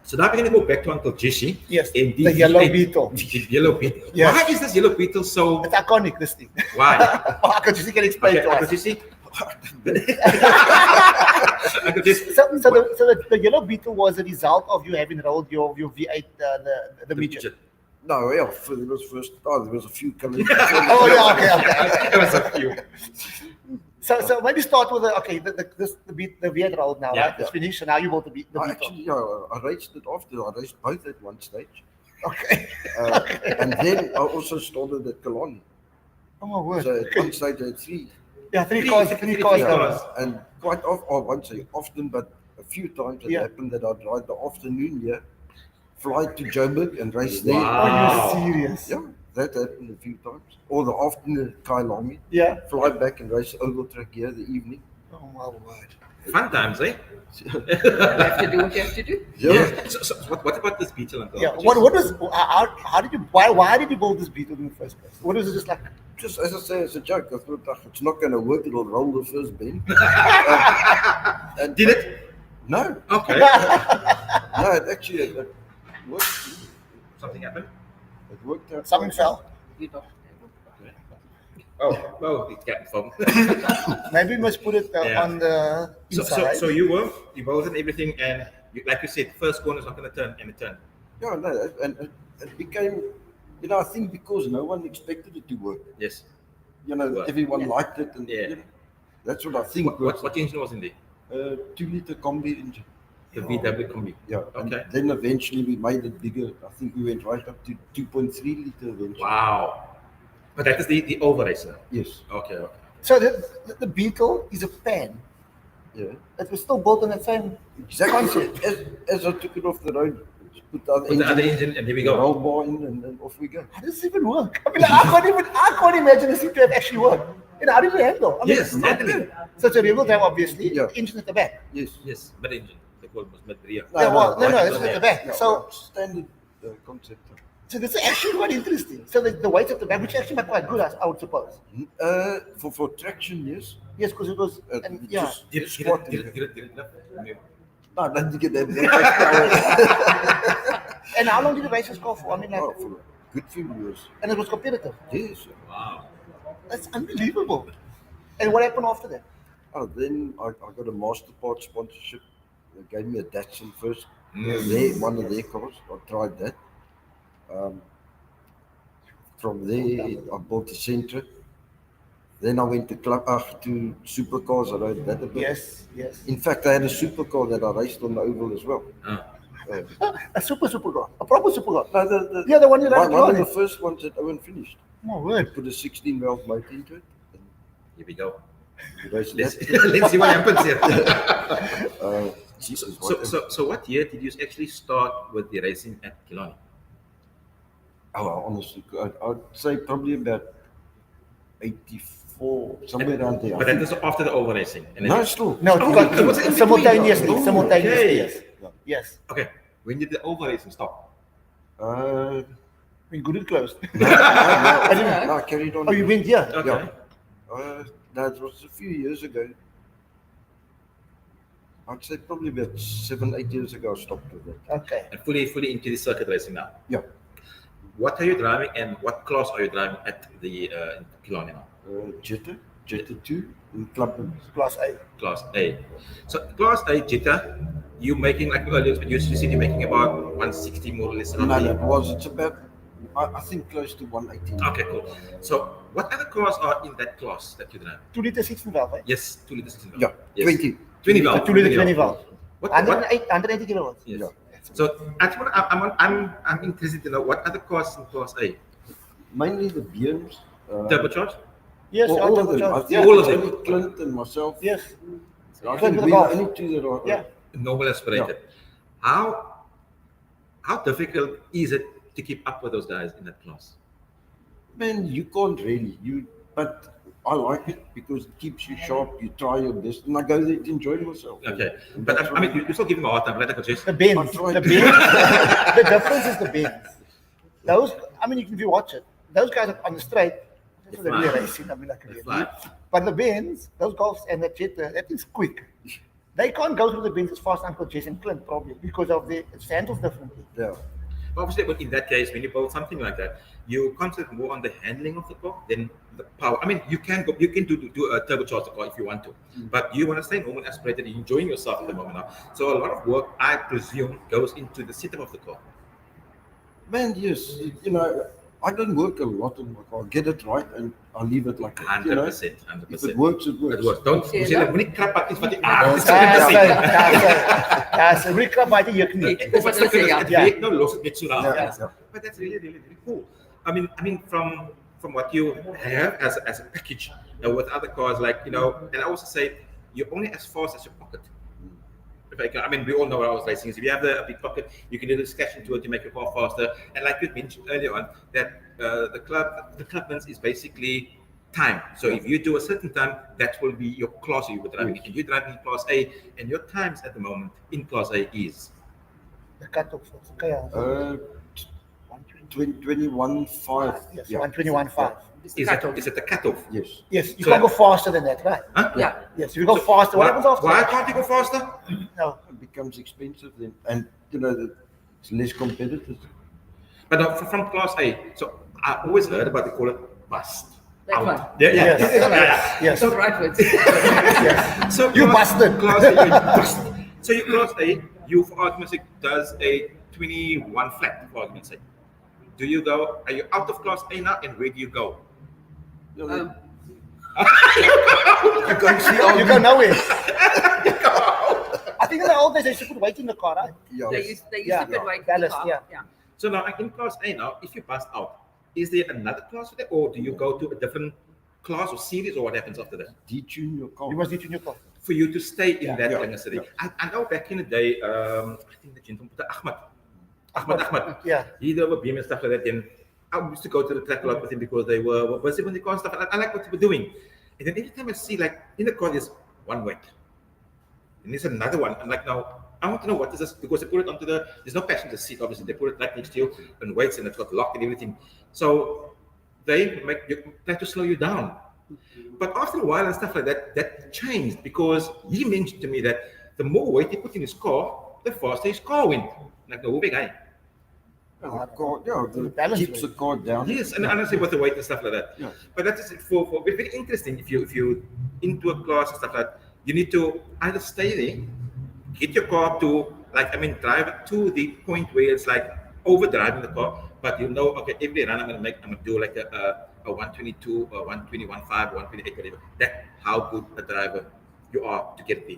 So now we're going to go back to Uncle Jesse. Yes. And The yellow beetle. The yellow beetle. Yes. Why is this yellow beetle so? It's iconic, this thing. Why? Uncle Jesse can explain Okay, to Uncle us. Jesse. Uncle Jesse. So the yellow beetle was a result of you having rolled your V8, the midget. No, yeah, there was there was a few coming. Oh yeah, okay. There was a few. So maybe start with the V8 rolled now, Yeah. right? It's finished, so now you want the beetle. Actually, yeah, I raced it after. I raced both at one stage. Okay. And then I also started at Killarney. Oh my word. So at one stage I had three. Yeah, three cars. Three going. cars. And quite often, I won't say often, but a few times it Yeah. happened that I'd ride the afternoon here, fly to Joburg and race there. Wow. Are you serious? Yeah, that happened a few times. Or the afternoon at Kailami, Yeah. fly back and race oval track here the evening. Oh my word. Fun times, eh? You have to do what you have to do. Yeah. So what about this Beetle, Uncle? Yeah. What was how did you why did you build this Beetle in the first place? What was it just like? Just as I say, it's a joke. I thought, it's not going to work. It'll roll the first bend. And Did it? No. Okay. No, it actually it worked. Something happened? It worked out. Something fell. You know. Oh, it's getting foam. Maybe we must put it Yeah. on the inside. So you bolted and everything, and like you said, first corner's not going to turn, and it turned. Yeah, no, and it became, I think because no one expected it to work. Yes. Well, everyone liked it, and Yeah. that's what I think. What engine was in there? 2-liter combi engine. The VW Combi. Yeah. And Okay. then eventually we made it bigger. I think we went right up to 2.3 liter eventually. Wow. But that is the over racer. Yes. Okay. So the Beetle is a pan. Yeah. It was still built on the same Exactly. concept. As I took it off the road, just put the Put the other engine, and here we go. roll bar in, and then off we go. How does this even work? I mean, I can't imagine this thing to have actually worked. How did you handle? I mean, Yes, it's not handling. good. So it's a rear-wheel drive, obviously. Yeah. Engine at the back. Yes. Yes, mid engine. They call it mid rear. No, right it's there. at the back. Yeah, So standard concept. So this is actually quite interesting. So the weights at the back, which actually might quite good, I would suppose. For traction, yes. Yes, because it was, and yeah. Just Did squat it in it. lift? No. No, I don't think it had And how long did the races go for? I mean, like, Oh, for a good few years. and it was competitive. Yes. Wow. That's unbelievable. And what happened after that? Oh, then I got a Masterpart sponsorship. They gave me a Datsun first. Mm. One of their cars. I tried that. From there, I bought the Sentra. Then I went to to supercars. I rode that a bit. Yes, yes. In fact, I had a supercar that I raced on the oval as well. A super car. A proper super car. No, Yeah, the one you like. one of the first ones that Owen finished. Oh, word. Put a 16-valve motor into it. And Here we go. we raced Let's, that. let's see what happens here. Jesus, So what year did you actually start with the racing at Killarney? Oh, honestly, I'd say probably about 84, somewhere around there. But that is after the over racing. And No, then, still. No, Oh, it got it was in between. simultaneously. Oh, Simultaneously, okay. yes. Yes. okay. When did the over racing stop? When good it closed. No, I carried on. Oh, you went here? Okay. Yeah. That was a few years ago. I'd say probably about 7-8 years ago I stopped with it. Okay. And fully into the circuit racing now. Yeah. What are you driving, and what class are you driving at the Killarney now? Jetta 2 in Club. Class A. Class A. So class A Jetta, you making like earlier, but you said you're making about 160 more or less. No, it's about, I think close to 118. Okay, cool. So what other cars are in that class that you drive? 2 liter 16 valve, right? Yes, 2 liters. Yeah, Yes. 20. 20 valve. 2 liter 20 valve. What? 180 kilowatts. Yes. Yeah. So actually, I'm interested to know what other cars in class A. Mainly the BMs. Turbocharged? Yes, all of them. I turbocharged. think Yeah. All of them. only Clint and myself. Yes. I Clint think with we the are golf. only two that are. Yeah. Normal aspirated. How difficult is it to keep up with those guys in that class? Man, you can't really. But I like it because it keeps you sharp. You try your best, and I go there to enjoy myself. Okay, but I mean, you still give them a hard time, right? Like Jess? The bends. I'm trying The to- bends. The difference is the bends. Those, I mean, if you watch it, those guys are on the straight. That's what they're really racing. I mean, like They really. fly. But the bends, those golfs and the Jetta, that is quick. They can't go through the bends as fast as Uncle Jess and Clint probably because of the it's handled differently. Yeah. Obviously, but in that case, when you build something like that, you concentrate more on the handling of the car than the power. I mean, you can do a turbocharged car if you want to, but you want to stay normal aspirated, enjoying yourself at the moment now. So a lot of work, I presume, goes into the setup of the car. Man, yes. I don't work a lot on my car. Get it right, and I'll leave it like that. 100%, If it 100%. works, it works. It works. Don't Fair say enough. that when it crap is what That's a recap by the Yukni. Dis wat hulle sê, ja. Het werk nou los het net so raar. Yeah. But that's really, really, really cool. I mean, from what you have as a package with other cars, like, and I also say you're only as fast as your pocket. I mean, we all know what I was racing is. If you have a big pocket, you can do the scratch into it to make your car faster. And like you mentioned earlier on, that the clubman's is basically time. So if you do a certain time, that will be your class you were driving. If you're driving in class A, and your times at the moment in class A is The cutoff. Okay, 21.5. yes, Yeah. 121.5. It's is cut off. it the cutoff? Yes. Yes, you So can't go faster than that, right? Huh? Yeah. Yes, if you go faster, what happens after Why that? can't you go faster? No. It becomes expensive then, and you know it's less competitive. But from class A, so I always heard about they call it bust. That's out. right. Yeah, Yes. Yes. It's all right words. Yes. So You class- busted. Class A, you busted. So you class A, you for argument's sake does a 21 flat for argument's sake. Do you go? Are you out of class A now, and where do you go? You know, Um, you can't see all You go nowhere. I think in the old days they used to put weight in the car, right? Yeah. they used Yeah, to put weight in the ballast, car. yeah. So now in class A now, if you bust out, is there another class for that, or do you go to a different class or series, or what happens after that? detune your car. You must detune your car. For you to stay in Yeah, that yeah, university. yeah. I know back in the day, I think the gentleman, Ahmad. Yeah. He drove a beam and stuff like that. And I used to go to the track a lot with him because they were busy when the car and stuff. And I like what they were doing. And then every time I see, like, in the car, there's one weight. And there's another one. And like, now, I want to know what is this, because they put it onto there's no passenger seat, obviously. They put it right next to you and weights, and it's got lock and everything. So they try to slow you down. But after a while and stuff like that, that changed, because he mentioned to me that the more weight he put in his car, the faster his car went. Like the whole big guy. The car, the balance keeps the weight. car down. Yes, and I don't say what the weight and stuff like that. Yeah. But that is for very interesting. If you into a class and stuff like that, you need to either stay there, get your car to drive it to the point where it's like overdriving the car, but you know, okay, every run I'm gonna do like a 122 or 121.5, 128, whatever. That's how good a driver you are to get there.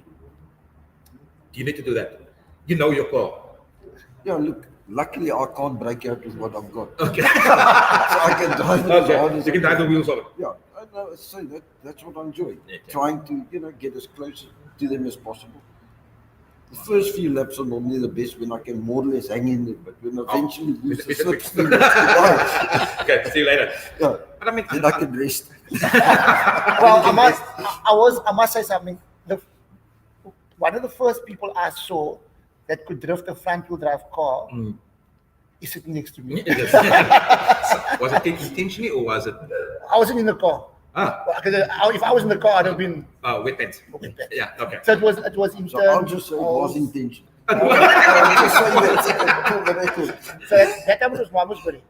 Do you need to do that? You know your car. Yeah, look, luckily I can't break out with what I've got. Okay. So I can drive it as hard Okay. as You can I drive the wheels of it. Yeah, I know, so that's what I enjoy. Okay. Trying to, get as close to them as possible. The first few laps are normally the best when I can more or less hang in there, but when eventually lose the slipstream, yeah, Okay, see you later. But I mean, then I can rest. Well, I must say something. One of the first people I saw that could drift a front-wheel drive car is sitting next to me. was it intentionally or was it? I wasn't in the car. Because if I was in the car, I'd have been Wet pants. with that. Yeah. Okay. So it was in So I'll terms just say it of- was intentional. I'll just say that for the record. So that time it was Malmesbury.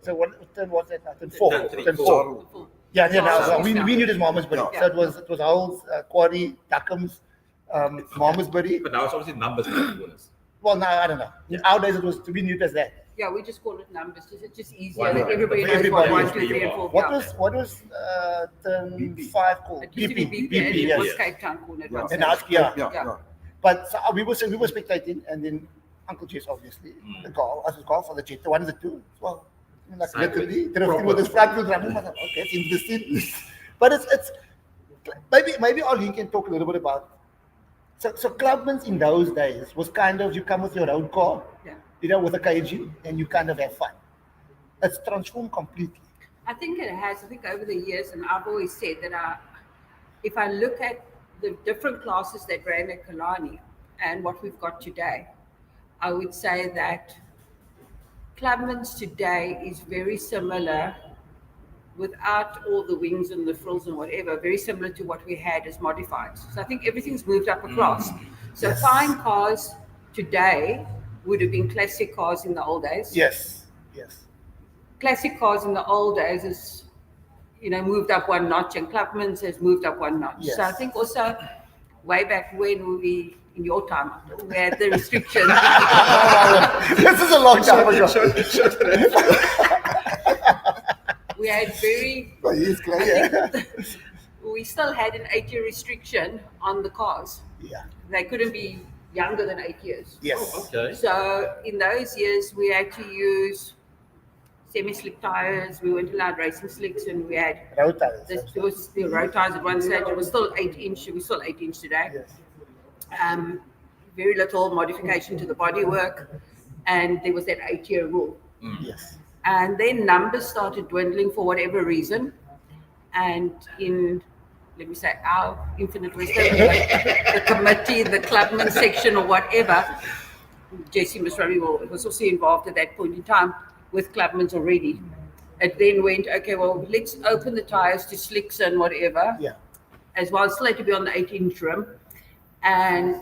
So what turn was that? Turn four. Turn three. Turn four. Sorry. Yeah, Oh, we knew it as Malmesbury. Yeah. So it was Hull's, Quarry, Duckham's, Malmesbury. But now it's obviously numbers. Bonus. Well, now I don't know. In our days, we knew it as that. Yeah, we just call it numbers. It's just easier. Why That not? everybody knows Everybody what knows 1, 2, 3, and 4. What was turn BP. 5 called? It used to be BP, and BP, it was yes. Cape Town corner. Yeah. And now it's, yeah. Yeah. But so we were spectating, and then Uncle Jess, obviously, the golf for the jet, the one of the two. Well, like Cycle. literally drifting with his front wheel drive. Okay, it's interesting. But it's maybe Arlene can talk a little bit about. So clubmen in those days was kind of, you come with your own car, Yeah. with a KG, and you kind of have fun. It's transformed completely. I think it has. I think over the years, and I've always said that if I look at the different classes that ran at Kalani and what we've got today, I would say that Clubman's today is very similar, without all the wings and the frills and whatever, very similar to what we had as modifieds. So I think everything's moved up across. So fine cars today would have been classic cars in the old days. Yes. Classic cars in the old days is, moved up one notch, and Clubman's has moved up one notch. Yes. So I think also way back when in your time, we had the restrictions. This is a long time ago. We had very, But he's clear. we still had an 8-year restriction on the cars. Yeah. They couldn't be younger than 8 years. Yes. Okay. So in those years, we had to use semi-slick tires. We weren't allowed racing slicks, and we had Road tires. there was the road tires at one stage. It was still 8-inch. It was still 8-inch today. Yes. Very little modification to the bodywork, and there was that 8-year rule. Yes. And then numbers started dwindling for whatever reason, and in, let me say, our Infinite Western, the committee, the clubman section or whatever, Jessie Misrami was also involved at that point in time with clubmen already. It then went, okay, well, let's open the tires to slicks and whatever, Yeah. as well. Still had to be on the 8-inch rim. And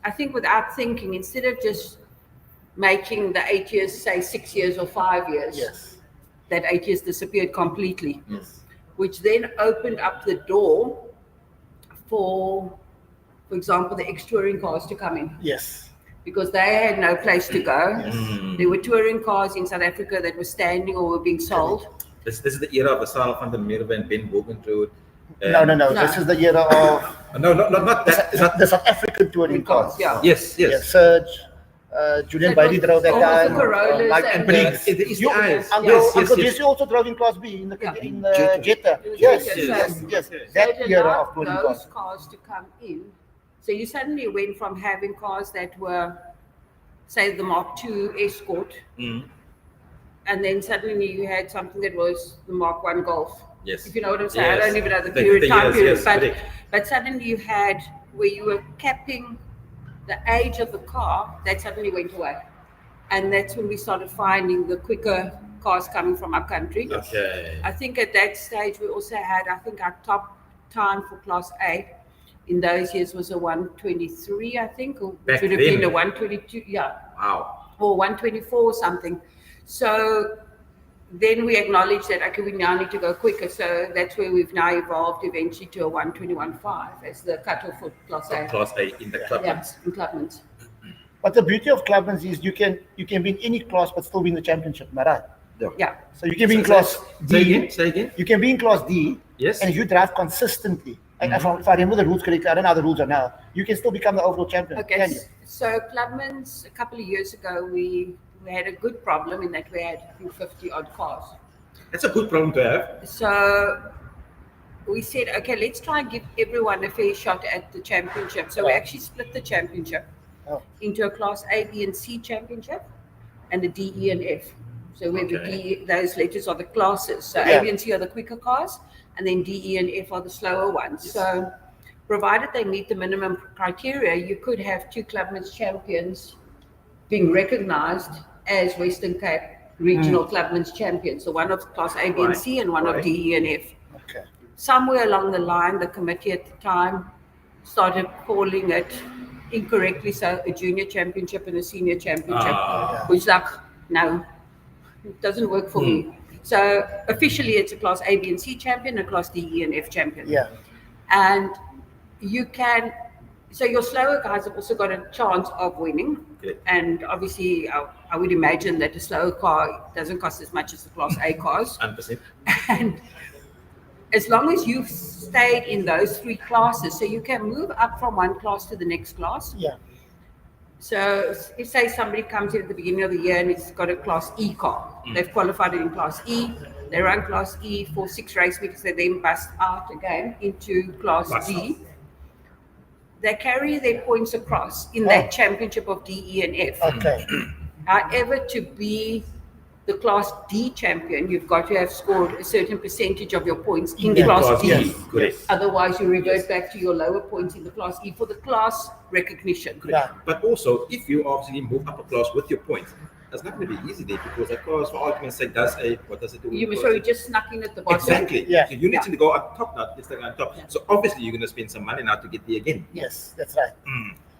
I think without thinking, instead of just making the 8 years, say 6 years or 5 years, Yes. that 8 years disappeared completely, Yes. which then opened up the door for example, the ex-touring cars to come in. Yes. Because they had no place to go. Mm. There were touring cars in South Africa that were standing or were being sold. This is the era of Asal van der Merwe and Ben Bogentrood. No. No. This is the era of No, not that. It's not, the South African touring cars. Yeah. yes. Yeah, Serge, Julian That Bailey was drove that all of time. the Corollas Mike and Briggs. the ECIs. Uncle Jesse also drove in Class B in the Yeah. Jetta. It was Yes, Jetta, yes, so- yes. So That it era allowed of touring those cars. cars to come in. So you suddenly went from having cars that were, say, the Mark II Escort, Mm. and then suddenly you had something that was the Mark I Golf. Yes. If you know what I'm saying, I Yes. don't even know the The period, time years, period, yes, but correct. but suddenly you had where you were capping the age of the car, that suddenly went away, and that's when we started finding the quicker cars coming from our country. Okay. I think at that stage we also had, I think our top time for Class A in those years was a 123, I think, or Back it would have been then. a 122, yeah, Wow. or 124 or something. So then we acknowledged that, okay, we now need to go quicker. So that's where we've now evolved eventually to a 121.5 as the cutoff for Class A. Class A in the club. Yeah, in Clubman's. But the beauty of Clubman's is you can be in any class but still win the championship, am I right? Yeah. So you can be in Say- Class Say D. again. Say again. You can be in Class D, Yes. and if you drive consistently, and if I remember the rules correctly, I don't know how the rules are now, you can still become the overall champion. Okay, Can you? so Clubman's, a couple of years ago, we had a good problem in that we had, I think, 50 odd cars. That's a good problem to have. So we said, okay, let's try and give everyone a fair shot at the championship. So we actually split the championship Oh. into a Class A, B, and C championship, and a D, E, and F. So where the Okay. D, those letters are the classes. So Yeah. A, B, and C are the quicker cars, and then D, E, and F are the slower ones. So provided they meet the minimum criteria, you could have two Clubman's champions being recognized as Western Cape regional Clubman's champions. So one of Class A, B, and C, and one of Right. D, E, and F. Okay. Somewhere along the line, the committee at the time started calling it incorrectly, so a junior championship and a senior championship, Ah. which like, no, it doesn't work for me. So officially it's a Class A, B, and C champion, a Class D, E, and F champion. Yeah. And you can, so your slower guys have also got a chance of winning. Okay. And obviously I would imagine that a slower car doesn't cost as much as the Class A cars. 100%. And as long as you've stayed in those three classes, so you can move up from one class to the next class. Yeah. So if say somebody comes in at the beginning of the year and it's got a Class E car, they've qualified it in Class E, they run Class E for 6 race weeks, they then bust out again into Class Bust D. They carry their points across in Oh. that championship of D, E, and F. Okay. However, to be the Class D champion, you've got to have scored a certain percentage of your points in Yeah. Class D. Yes. Correct. Otherwise, you revert back to your lower points in the Class E for the class recognition. Yeah. But also, if you obviously move up a class with your points, it's not going to be easy there because that class, for argument's sake, what does it do? You must show you just snuck in at the bottom. Exactly. Yeah. So you need to go up top now. It's like on top. So obviously, you're going to spend some money now to get there again. Yes, that's right.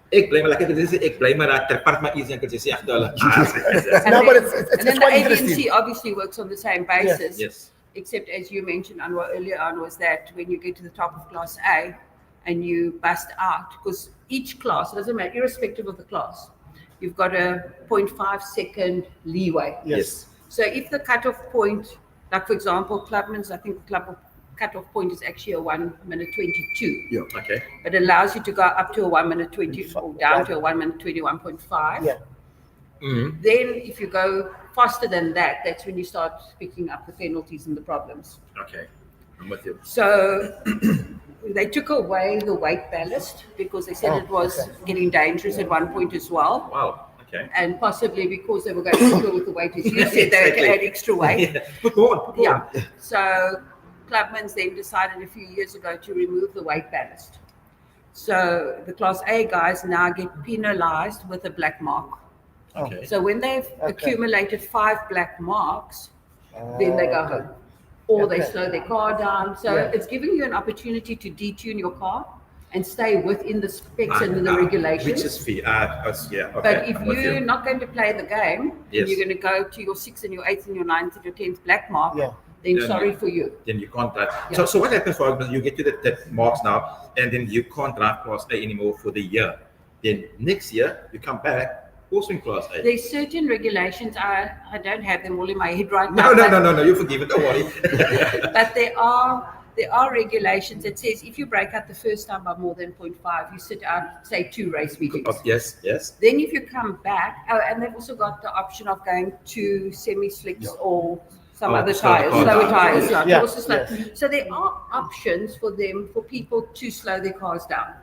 Ek bly maar lekker dit is ek bly maar dat ter part my easy enkel sê agter hulle. And No, then- but it's and then the quite A, B, and interesting. C obviously works on the same basis. Yes. Except as you mentioned, Anwar, earlier on, was that when you get to the top of Class A and you bust out, because each class, it doesn't matter, irrespective of the class, you've got a 0.5 second leeway. Yes. So if the cutoff point, like for example, Clubman's, I think the cutoff point is actually a 1:22. Yeah. Okay. But it allows you to go up to a 1:20 or down to a 1:21.5. Yeah. Mm-hmm. Then if you go faster than that, that's when you start picking up the penalties and the problems. Okay. I'm with you. So they took away the weight ballast because they said Oh, it was okay. getting dangerous at one point as well. Wow. Okay. And possibly because they were going to go with the weight, as you said, they had to Exactly. add extra weight. Yeah. Put more on. Put more Yeah. on. So Clubman's then decided a few years ago to remove the weight ballast. So the Class A guys now get penalized with a black mark. Okay. So when they've Okay. accumulated 5 black marks, then they go home. Or they Okay. slow their car down. So Yeah. it's giving you an opportunity to detune your car and stay within the specs and the regulations. Which is fair. Yeah, okay. But if I'm with you're you. not going to play the game, Yes. and you're going to go to your 6th and your 8th and your 9th and your 10th black mark, Yeah. then Then sorry you- for you. Then you can't drive. Yeah. So what happens, for example, you get to that marks now, and then you can't drive Class A anymore for the year. Then next year, you come back, also in Class A. There's certain regulations, I don't have them all in my head right No, now. no, you forgive it, don't worry. But there are regulations that says if you break out the first time by more than 0.5, you sit out, say, 2 race meetings. Oh, yes. Then if you come back, and they've also got the option of going to semi-slicks or some other slow the tires, car slower down. tires. Yeah, Yeah, also slow. yes. So there are options for people to slow their cars down.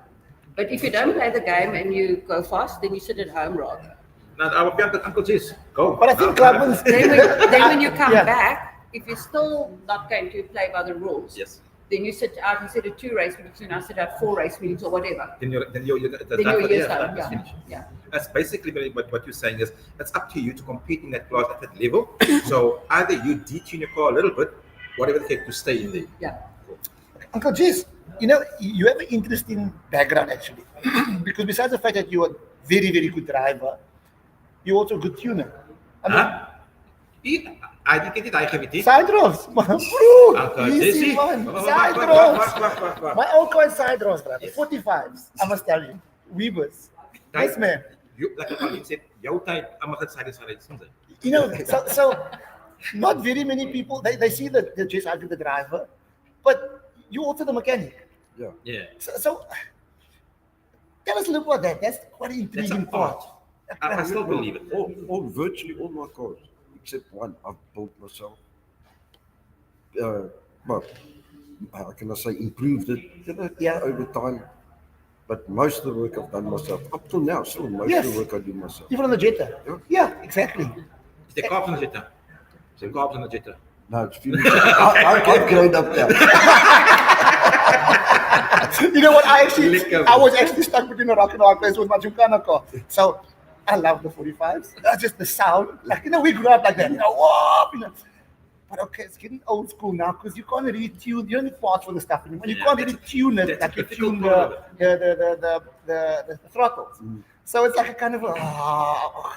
But if you don't play the game and you go fast, then you sit at home rather. Now, our Uncle Jess, go. But I think Clubman's. Then when you come Yeah. back, if you're still not going to play by the rules, Yes. then you sit out instead of 2 race meetings, you now sit out 4 race meetings or whatever. Then you're Then your year's done. that's Yeah. finished. Yeah. That's basically what you're saying is it's up to you to compete in that class at that level. So either you detune your car a little bit, whatever the heck, to stay in there. Yeah. Uncle Jess, you have an interesting background actually. Because besides the fact that you're a very, very good driver, you're also a good tuner. I mean, I didn't get it, I have it. side rods, man. Bro, Uncle easy Jesse. man. Side rods. What? My old car is side rods, brother. 45s, I must tell you. Weavers. Yes, man. You, like Arlene said, jouw tijd, allemaal gaat side. So not very many people, they see the Jess Huggett, the driver, but you also the mechanic. Yeah. Yeah. So tell us a little about that. That's quite an That's intriguing a part. part. I still believe it. Virtually all my cars, except one, I've built myself. Well, how can I say, improved it, Yeah. over time. But most of the work I've done myself. Up till now, still most Yes. of the work I do myself. Even on the Jetta. Yeah. Yeah, exactly. Is the carbs on the Jetta? Is the carbs on the Jetta? No, it's few. I've grown up there. You know what? I Lekker. was actually stuck between a rock and a hard place with my Juncana car. So I love the 45s. That's just the sound. Like, we grew up like that. Whoa. But okay, it's getting old school now because you can't really tune. You don't need parts for the stuff anymore. You Yeah, can't really tune it that's like a you difficult tune part the throttles. So it's like a kind of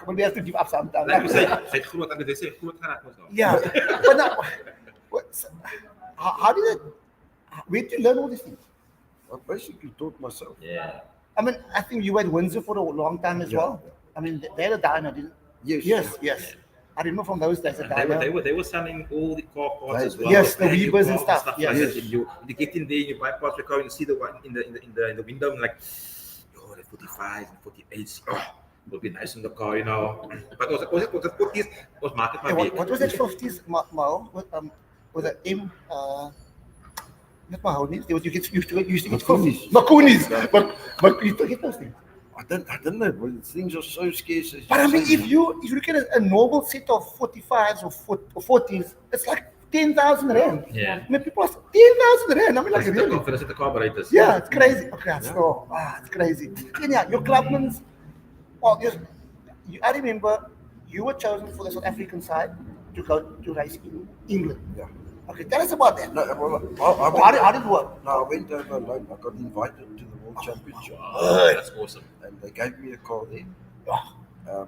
when we have to give up sometimes. Like you say, say groot aan dit, say groot gaan ons nou. Yeah, but now, how did it? Where did you learn all these things? I basically taught myself. Yeah. I mean, I think you were at Windsor for a long time as Yeah. well. I mean, they had a diner, didn't? Yes. Yes. I remember from those days a And they diner. were selling all the car parts as well. Yes, the brand new Weavers and cars stuff, like yes. that. And you get in there, you bypass the car, and you see the one in the window, and like, oh, the 45 and 48s. Oh, would be nice in the car, But was it 40s? Was market Hey, my what was that 50s Mao? Was it M? Not Mahoney. There was you used to get 50s. Macoonies. But you still get those things. I don't know, but things are so scarce. But I mean, if you look at a normal set of 45s or 40s, it's like 10,000 rand. Yeah. I mean, people are 10,000 rand. I mean, like That's really. the carburetors. Yeah, it's crazy. Okay, so it's crazy. And yeah, your Clubman's. Well, I remember you were chosen for the South African side to go to race in England. Yeah. Okay, tell us about that. No, well, How did it work? No, I went over alone. I got invited to the World Championship. Oh, that's awesome. And they gave me a car there. Oh,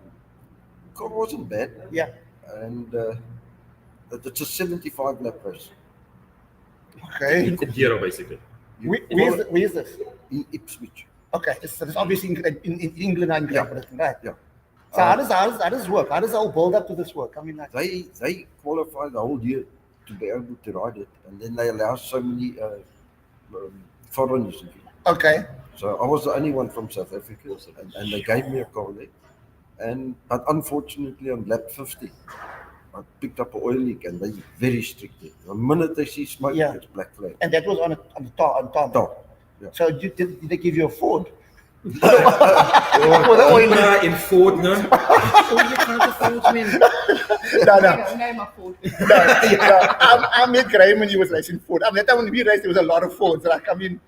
Car wasn't bad. yeah. And it's a 75 lap race Okay. In Giro, basically. Where is this? in Ipswich. Okay, so it's obviously in England and Great Britain, right? Yeah. So how does this work? How does it all build up to this work? I mean, like, They qualify the whole year to be able to ride it, and then they allow so many foreigners. okay. So I was the only one from South Africa, and they gave me a car there. But unfortunately, on lap 50, I picked up an oil leak, and they're very strict there. The minute they see smoke, Yeah. it's black flag. And that was on the top. Top. Yeah. So did they give you a Ford? For the oil. In Ford, no? Oh, you can't afford me. No. Name of Ford. I met Graham when he was racing Ford. That time when we raced, there was a lot of Fords. Like, there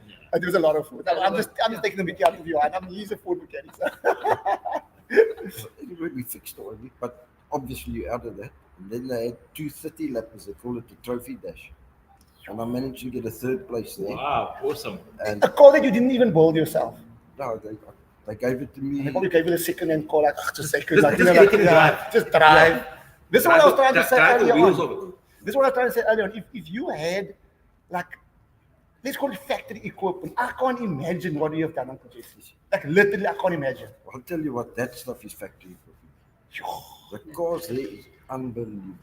was a lot of Ford. I'm just taking the mickey out of you. He's a Ford mechanic. So. Anyway, we fixed the oil, but obviously you're out of that. And then they had 230 laps, they call it the trophy dash. And I managed to get a 3rd place there. Wow, awesome. And A car that you didn't even build yourself. no, they gave it to me. They probably gave you the second-hand car, like, just a second. Just like, get it and drive. Just drive. This is what I was trying to say Drive the earlier wheels on. of it. This is what I was trying to say earlier on. If you had, like, let's call it factory equipment, I can't imagine what you have done, Uncle Jesse. Like, literally, I can't imagine. I'll tell you what, that stuff is factory equipment. The cars there is unbelievable.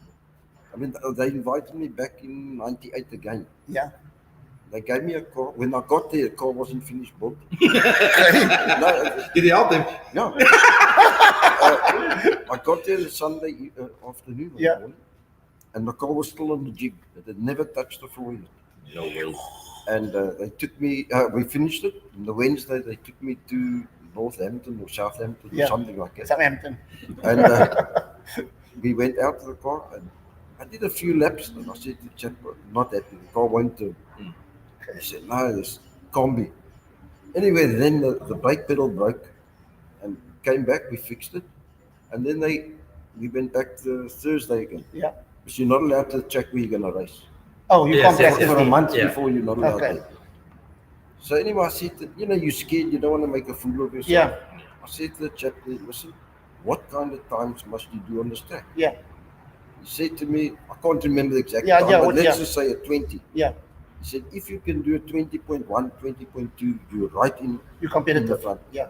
I mean, they invited me back in 98 again. Yeah. They gave me a car. When I got there, the car wasn't finished built. No, Did you help them? no. I got there the Sunday afternoon or Yeah. morning, and the car was still on the jig. It had never touched the floor yet. No way. And they took me, we finished it. On the Wednesday, they took me to Northampton or Southampton Yeah. or something like that. Southampton. And we went out to the car, and I did a few laps, and I said to the chap, not happy, the car won't turn. He said, no, this can't be. Anyway, then the brake pedal broke, and came back, we fixed it, and then we went back to Thursday again. Yeah. Because you're not allowed to check where you're going to race. Oh, you Yes, can't yes, practice For a me. month Yeah. before, you're not allowed Okay. to. So anyway, I said, that, you're scared, you don't want to make a fool of yourself. Yeah. I said to the chap, listen, what kind of times must you do on this track? Yeah. He said to me, I can't remember the exact Yeah, time, yeah, but what- let's yeah. just say a 20. Yeah. He said, if you can do a 20.1, 20.2, you're right in You're in the competitive. front. Yeah.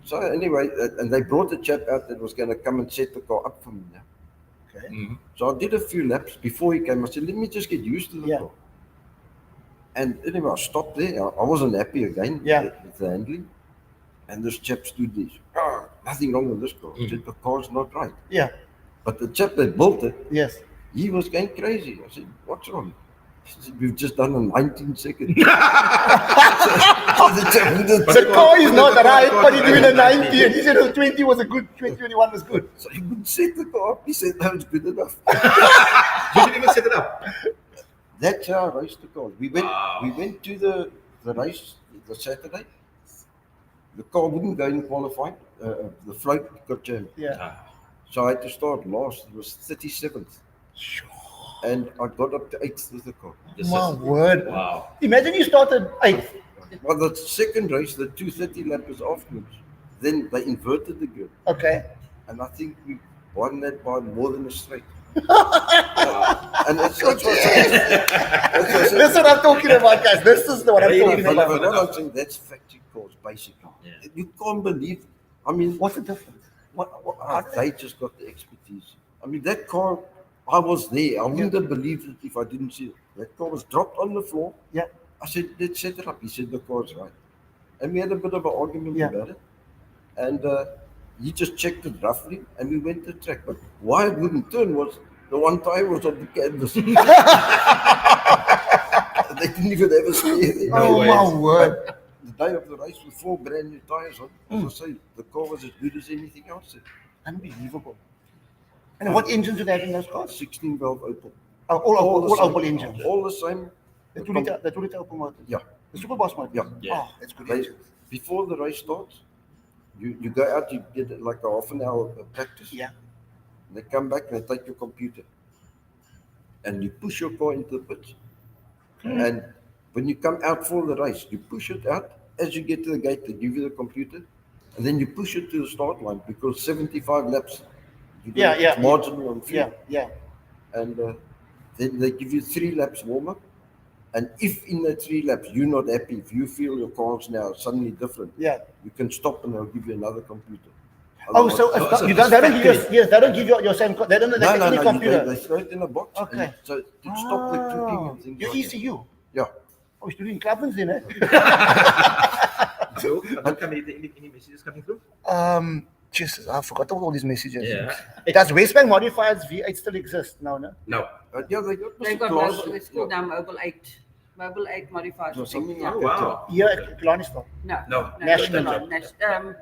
So anyway, and they brought a chap out that was going to come and set the car up for me now. Okay. Mhm. So I did a few laps before he came. I said, let me just get used to the Yeah. car. And anyway, I stopped there. I wasn't happy again Yeah. with the handling. And this chap stood there. Oh, nothing wrong with this car. I said, the car's not right. Yeah. But the chap that built it, Yes. he was going crazy. I said, what's wrong? He said, we've just done a 19 second. The car is not right, but he's doing a 90, and he said the 20 was a good, 2021 was good. So he would set the car up. He said, that was good enough. You didn't even set it up. That's how I raced the car. We went Wow. to the race the Saturday. The car wouldn't go in qualifying. The float got jammed. Yeah. Ah, So I had to start last. It was 37th. And I got up to 8th with the car. this My is- word. Wow. Imagine you started 8th. Well, the second race, the 230 lap was afterwards. Then they inverted the gear. Okay. And I think we won that by more than a straight. Wow. And that's what I said. This is what I'm talking about, guys. This is what I'm talking But about. what I'm saying, that's factory cars, basically. Yeah. You can't believe. I mean, What's the difference? How did they just got the expertise. I mean, that car, I was there. I wouldn't have believed it if I didn't see it. That car was dropped on the floor. Yeah. I said, let's set it up. He said, the car's right. And we had a bit of an argument Yeah. about it. And he just checked it roughly, and we went to the track. But why it wouldn't turn was the one tire was on the canvas. They didn't even have a spare there. Oh, way. my word. The day of the race with 4 brand new tires on, as I say, the car was as good as anything else. Unbelievable. And what engines do they have in those cars? 16 valve Opel. All the same. Opel engines. All the same. The 2-liter Opel motors. Yeah. The Superboss motors. Yeah. Yeah. Oh, that's good They, engines. before the race starts, you go out, you get like a half an hour of practice. Yeah. They come back and they take your computer. And you push your car into the pits. And when you come out for the race, you push it out. As you get to the gate, they give you the computer. And then you push it to the start line because 75 laps. You Yeah, get yeah. marginal on fuel. Yeah. And then they give you 3 laps warm up. And if in the 3 laps you're not happy, if you feel your car's now suddenly different, Yeah. you can stop and they'll give you another computer. Oh, so so you it's don't, they don't give you, factory. yes, they don't give you your same, they don't no, take no, any no, computer. they throw it in a box. and Okay. so to stop the clicking and things Your like that. ECU. Yeah. Oh, you're doing Clubman's then, eh? So, any messages coming through? Jesus, I forgot all these messages. Yeah. Does Westbank Modifieds V8 still exist? No. No. Yeah, they got They Mr. got Klaas. mobile, it's called now Mobile 8. Mobile 8 modified. So something yeah. like that. Wow. Here at Killarney store. No, No, national.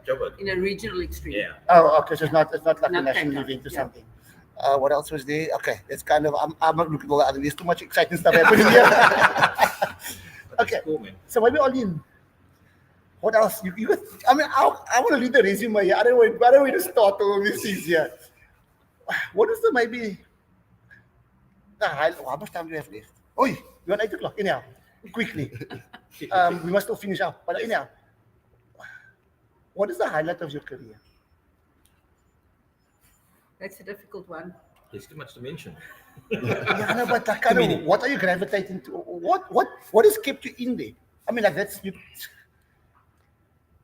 Joburg. in a regional extreme. Yeah. Oh, okay. So it's not like a Not national Cape Town, event or yeah. something. What else was there? Okay, it's kind of I'm not looking at all the other. There's too much exciting stuff happening here. Okay, Cool, man. so maybe Arlene, what else? You got, I mean, I want to read the resume here. I don't know where to start all these things here. What is the maybe? How much time do we have left? Oi, we're on 8 o'clock. Anyhow, quickly. We must all finish up. But anyhow, what is the highlight of your career? That's a difficult one. There's too much to mention. Yeah, no, but like, kind of, what are you gravitating to? What has kept you in there? I mean, like that's you.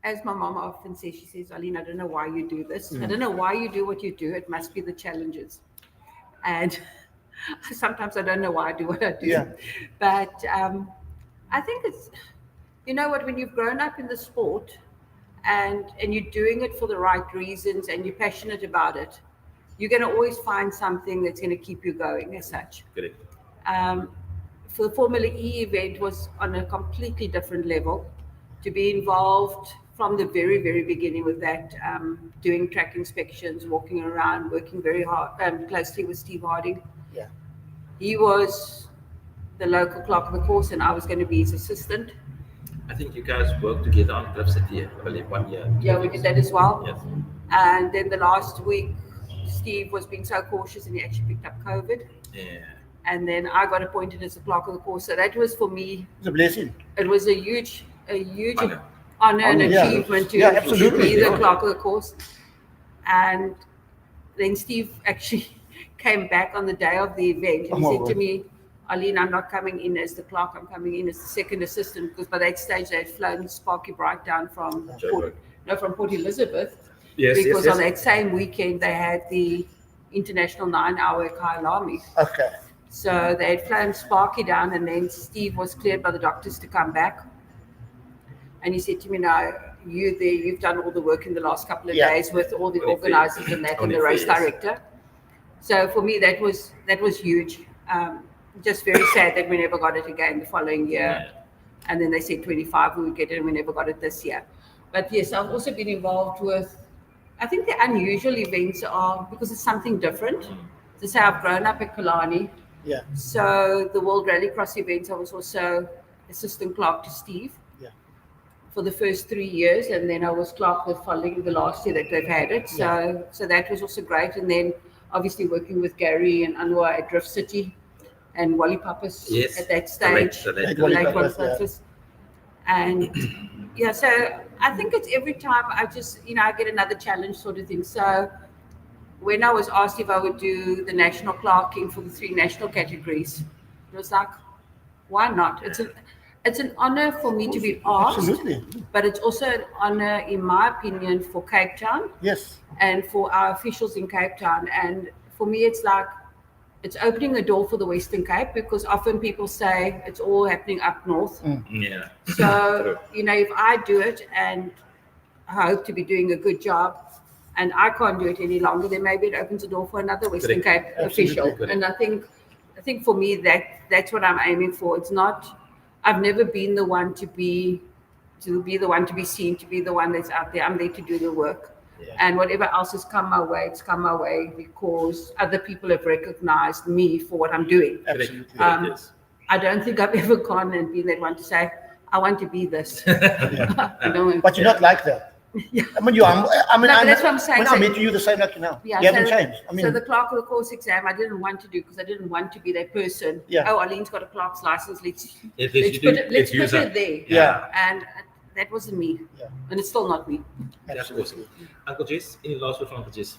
As my mom often says, she says, Arlene, I don't know why you do this. I don't know why you do what you do. It must be the challenges. And sometimes I don't know why I do what I do. Yeah. But I think it's, you know what, when you've grown up in the sport and you're doing it for the right reasons and you're passionate about it, you're going to always find something that's going to keep you going as such. Correct. For the Formula E event was on a completely different level. To be involved from the very, very beginning with that, doing track inspections, walking around, working very hard, closely with Steve Harding. Yeah. He was the local clerk of the course and I was going to be his assistant. I think you guys worked together on Cliff City, I believe, 1 year. Yeah, we did that as well. Yes. And then the last week, Steve was being so cautious and he actually picked up COVID. Yeah. And then I got appointed as the clerk of the course. So that was for me, It's a blessing. it was a huge Honor. honor and Yeah. achievement to Yeah, absolutely. be the Yeah. clerk of the course. And then Steve actually came back on the day of the event and he Oh, said my to word. me, Arlene, I'm not coming in as the clerk, I'm coming in as the second assistant, because by that stage they had flown Sparky Bright down from Joburg. Port Elizabeth. Yes, Because yes, on yes. that same weekend they had the International 9-hour Kyalami. Okay. So they had flown Sparky down and then Steve was cleared by the doctors to come back. And he said to me, now, you've done all the work in the last couple of Yeah. days with all the Only fair. organizers and that and Only the race fair, yes. director. So for me, that was huge. Just very sad that we never got it again the following year. Yeah. And then they said 25 we would get it and we never got it this year. But yes, I've also been involved with, I think the unusual events are, because it's something different. To say I've grown up at Killarney. Yeah. So the World Rallycross events, I was also assistant clerk to Steve. Yeah. For the first 3 years, and then I was clerk the following, the last year that they've had it. So that was also great. And then obviously working with Gary and Anwar at Drift City and Wally Pappas Yes. at that The late- stage. the late- Like The Wally late Wally Pappas, yeah. Pappas. And yeah, so I think it's every time I just, I get another challenge sort of thing. So when I was asked if I would do the national clerking for the 3 national categories, it was like, why not? It's an honor for me to be asked, Absolutely. but it's also an honor, in my opinion, for Cape Town Yes. and for our officials in Cape Town. And for me, it's like, it's opening a door for the Western Cape, because often people say it's all happening up north. Yeah. So, if I do it and I hope to be doing a good job and I can't do it any longer, then maybe it opens a door for another Western Correct. Cape official. Correct. And I think for me that's what I'm aiming for. It's not, I've never been the one to be the one to be seen, to be the one that's out there. I'm there to do the work. Yeah. And whatever else has come my way, it's come my way because other people have recognized me for what I'm doing. Absolutely. Correct, yes. I don't think I've ever gone and been that one to say, I want to be this. I don't. But you're not like that. Yeah. I mean, No, but that's what I'm saying. When I met you, the same like you now. Yeah, You haven't changed. I mean, so the clerk of the course exam, I didn't want to do because I didn't want to be that person. Yeah. Oh, Arlene's got a clerk's license. Let's If put you do, it, let's use put it. it there. Yeah. And that wasn't me. Yeah. And it's still not me. That's awesome. Uncle Jess, any last word from Uncle Jess?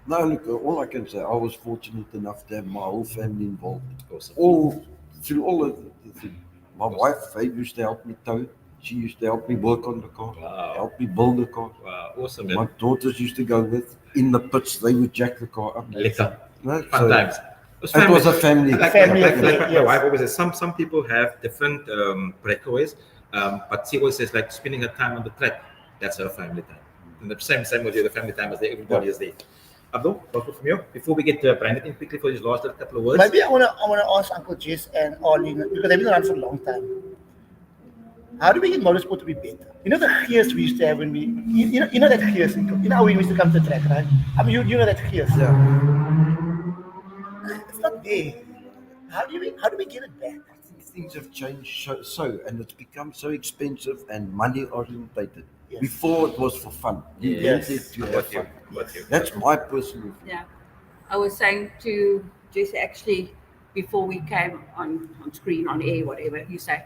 No, look, all I can say, I was fortunate enough to have my whole family involved. Awesome. Through all of the thing. My wife, Faye, used to help me tow. She used to help me work on the car, Wow. help me build the car. Wow, awesome, My man. daughters used to go with. In the pits, they would jack the car up. Lekker. No, Fun so times. It was a family. Family Like affair, my yes. wife always says, some people have different breakaways, but she always says, like, spending her time on the track, that's her family time. And the same with you, the family time is there, everybody is there. Abdul, both from you. Before we get Brandon in quickly for his last couple of words. Maybe I wanna ask Uncle Jess and Arlene, because they've been around for a long time. How do we get motorsport to be better? You know the gears we used to have when we, you know that gears, you know how we used to come to the track, right? I mean, you know that gears. Yeah. It's not there. How do we get it back? I think things have changed so and it's become so expensive and money orientated. Yes. Before it was for fun. You Yes. wanted to have Got you. fun. Got you. That's my personal view. Yeah. I was saying to Jess actually before we came on screen, on air, whatever you say.